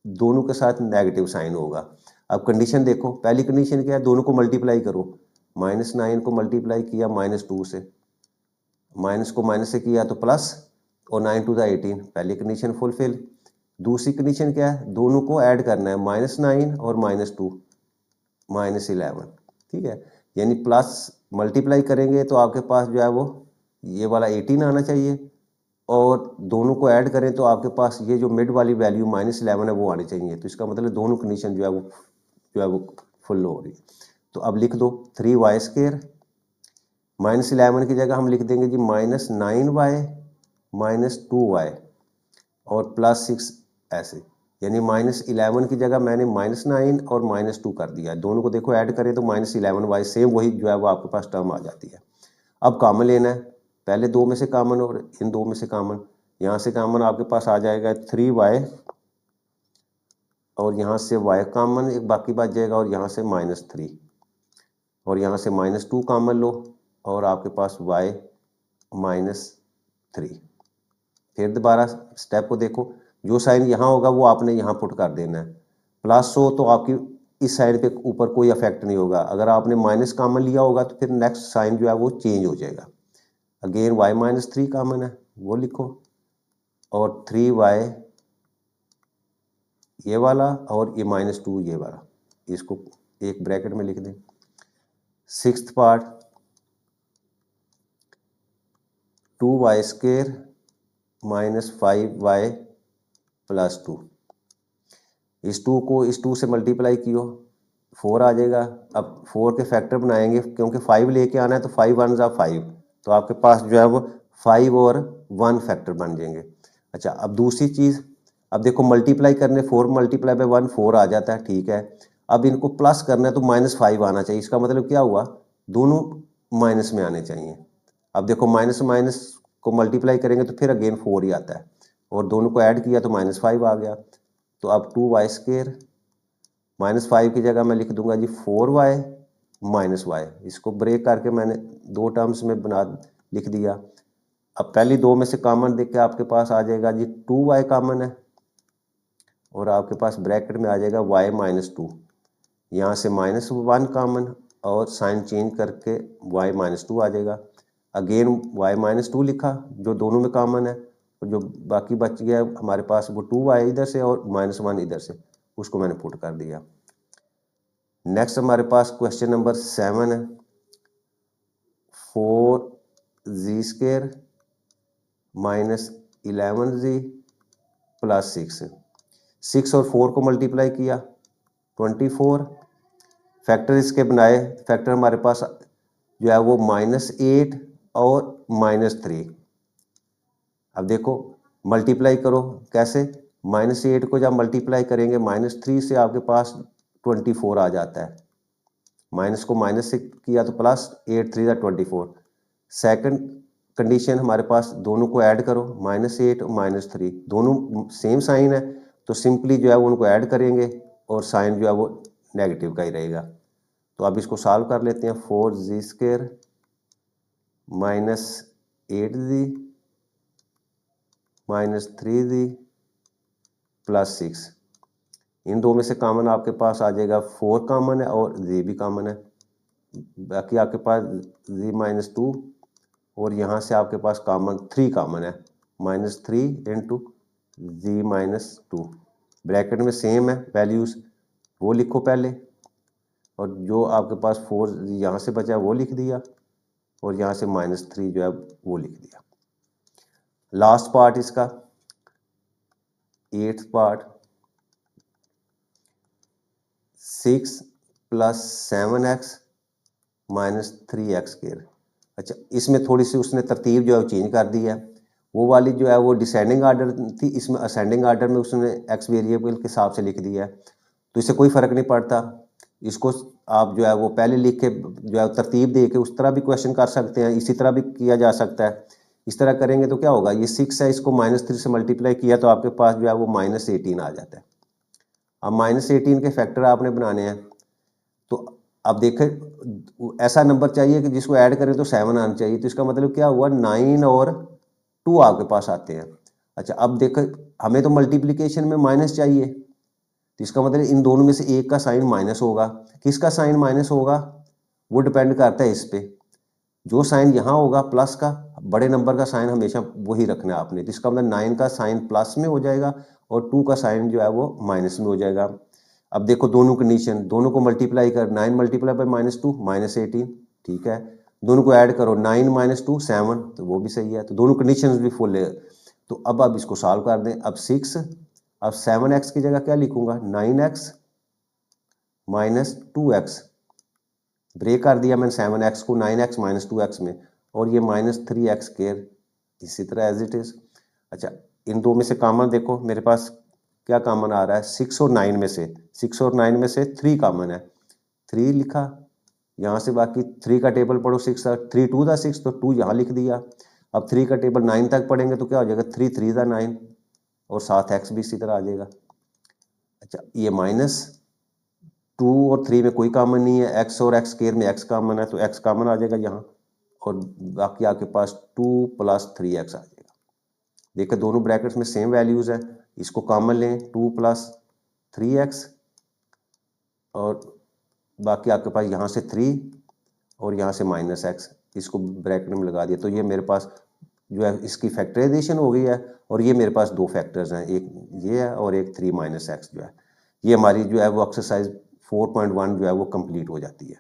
दोनों के साथ नेगेटिव साइन होगा। अब कंडीशन देखो, पहली कंडीशन क्या है, दोनों को मल्टीप्लाई करो। -9 को मल्टीप्लाई किया -2 से, माइनस को माइनस से किया तो प्लस और 9 टू द 18, पहली कंडीशन फुलफिल। दूसरी कंडीशन क्या है, दोनों को ऐड करना है -9 और -2 -11। ठीक है, यानी प्लस मल्टीप्लाई करेंगे तो आपके पास जो है वो ये वाला 18 आना चाहिए और दोनों को ऐड करें तो आपके पास ये जो मिड वाली वैल्यू -11 है वो आनी चाहिए। तो इसका मतलब दोनों कंडीशन जो है वो फुल हो रही। तो अब लिख दो 3y स्क्वेयर -11 की जगह हम लिख देंगे जी -9y -2y और प्लस 6 ऐसे, यानी -11 की जगह मैंने -9 और -2 कर दिया। दोनों को देखो ऐड करें तो -11y, सेम वही जो है वो आपके पास टर्म आ जाती है। अब कॉमन लेना है, पहले दो में से कॉमन और इन दो में से कॉमन। यहाँ से कॉमन आपके पास आ जाएगा 3y और यहाँ से y कॉमन एक बाकी बच जाएगा और यहाँ से -3 और यहाँ से -2 कॉमन लो और आपके पास y -3। फिर दोबारा स्टेप को देखो, जो साइन यहाँ होगा वो आपने यहाँ पुट कर देना है। प्लस हो तो आपकी इस साइड पे ऊपर कोई इफेक्ट नहीं होगा, अगर आपने माइनस कॉमन लिया होगा तो फिर नेक्स्ट साइन जो है वो चेंज हो जाएगा। अगेन y -3 कॉमन है वो लिखो और 3y ये वाला और ये -2 ये वाला, इसको एक ब्रैकेट में लिख दें। Sixth part 2y square -5y plus 2। इस 2 को इस 2 से मल्टीप्लाई कियो 4 आ जाएगा। अब 4 के फैक्टर बनाएंगे क्योंकि 5 लेके आना है तो 5 1 जा 5, तो आपके पास जो है वो 5 और 1 फैक्टर बन जाएंगे। अच्छा, अब दूसरी चीज़, अब देखो मल्टीप्लाई करने 4 मल्टीप्लाई बाय 1 4 आ जाता है, ठीक है। अब इनको प्लस करना है तो -5 आना चाहिए। इसका मतलब क्या हुआ, दोनों माइनस में आने चाहिए। अब देखो माइनस माइनस को मल्टीप्लाई करेंगे तो फिर अगेन 4 ही आता है और दोनों को ऐड किया तो -5 आ गया। तो अब 2y स्क्वेयर -5 की जगह मैं लिख दूंगा जी 4y -y। इसको ब्रेक करके मैंने दो टर्म्स में बना लिख दिया। अब पहली दो में से कॉमन देख के आपके पास आ जाएगा जी 2y कॉमन है और आपके पास ब्रैकेट में आ जाएगा y -2। यहाँ से -1 कॉमन और साइन चेंज करके y -2 आ जाएगा। अगेन y -2 लिखा जो दोनों में कॉमन है और जो बाकी बच गया हमारे पास वो 2y इधर से और -1 इधर से, उसको मैंने पुट कर दिया। नेक्स्ट हमारे पास क्वेश्चन नंबर 7 है, 4z² माइनस 11z प्लस 6 और 4 को मल्टीप्लाई किया 24, फैक्टर इसके बनाए, फैक्टर हमारे पास जो है वो -8 और -3। अब देखो मल्टीप्लाई करो कैसे, -8 को जब मल्टीप्लाई करेंगे -3 से आपके पास 24 आ जाता है, माइनस को माइनस से किया तो प्लस, 8 3 24। सेकंड कंडीशन हमारे पास, दोनों को ऐड करो, -8 और -3 दोनों सेम साइन है, तो सिंपली जो है वो उनको ऐड करेंगे और साइन जो है वो नेगेटिव का ही रहेगा। तो अब इसको सॉल्व कर लेते हैं, 4z² minus 8z minus 3z plus 6। इन दो में से कॉमन आपके पास आ जाएगा, 4 कॉमन है और z भी कॉमन है, बाकी आपके पास z -2 और यहाँ से आपके पास कॉमन 3 कॉमन है, -3 इंटू z-2। ब्रैकेट में सेम है वैल्यूज़, वो लिखो पहले, और जो आपके पास 4 यहाँ से बचा है वो लिख दिया, और यहाँ से -3 जो है वो लिख दिया। लास्ट पार्ट इसका 8th part, 6 + 7x minus 3x²। अच्छा, इसमें थोड़ी सी उसने तरतीब जो है वो चेंज कर दी है, वो वाली जो है वो डिसेंडिंग आर्डर थी, इसमें असेंडिंग आर्डर में उसने x वेरिएबल के हिसाब से लिख दिया है, तो इससे कोई फ़र्क नहीं पड़ता। इसको आप जो है वो पहले लिख के जो है तरतीब दे के उस तरह भी क्वेश्चन कर सकते हैं, इसी तरह भी किया जा सकता है। इस तरह करेंगे तो क्या होगा, ये 6 है, इसको -3 से मल्टीप्लाई किया तो आपके पास जो है वो -18 आ जाता है। अब -18 के फैक्टर आपने बनाने हैं, तो अब देखें ऐसा नंबर चाहिए कि जिसको ऐड करें तो 7 आना चाहिए, तो इसका मतलब क्या हुआ, 9 और 2 आपके पास आते हैं। अच्छा, अब देखो हमें तो मल्टीप्लिकेशन में माइनस चाहिए, तो इसका मतलब इन दोनों में से एक का साइन माइनस होगा। किसका साइन माइनस होगा, वो डिपेंड करता है इस पे, जो साइन यहाँ होगा प्लस का, बड़े नंबर का साइन हमेशा वही रखना है आपने, तो इसका मतलब 9 का साइन प्लस में हो जाएगा और 2 का साइन जो है वो माइनस में हो जाएगा। अब देखो दोनों कंडीशन, दोनों को मल्टीप्लाई कर, 9 मल्टीप्लाई बाय -2 -18, ठीक है, दोनों को ऐड करो, 9 - 2 7, तो वो भी सही है, तो दोनों कंडीशंस भी फुल है। तो अब इसको सॉल्व कर दें, अब 6, अब 7x की जगह क्या लिखूंगा, 9x माइनस 2x, ब्रेक कर दिया मैंने 7x को 9x - 2x में, और ये -3x², इसी तरह एज इट इज। अच्छा, इन दो में से कॉमन देखो मेरे पास क्या कॉमन आ रहा है, 6 और 9 में से, 6 और 9 में से 3 कॉमन है, 3 लिखा, यहाँ से बाकी 3 का टेबल पढ़ो, 6 3 2 दा 6, तो 2 यहाँ लिख दिया। अब 3 का टेबल 9 तक पढ़ेंगे तो क्या हो जाएगा, 3 3 दा 9, और साथ x भी इसी तरह आ जाएगा। अच्छा, ये -2 और 3 में कोई कॉमन नहीं है, x और x² में x कॉमन है, तो x कॉमन आ जाएगा यहाँ, और बाकी आपके पास 2 + 3x आ जाएगा। देखिए दोनों ब्रैकेट्स में सेम वैल्यूज़ है, इसको कॉमन लें, 2 + 3x, और बाकी आपके पास यहाँ से 3 और यहाँ से -x, इसको ब्रैकेट में लगा दिया, तो ये मेरे पास जो है इसकी फैक्टराइजेशन हो गई है, और ये मेरे पास दो फैक्टर्स हैं, एक ये है और एक 3 - x जो है। ये हमारी जो है वो एक्सरसाइज 4.1 जो है वो कंप्लीट हो जाती है।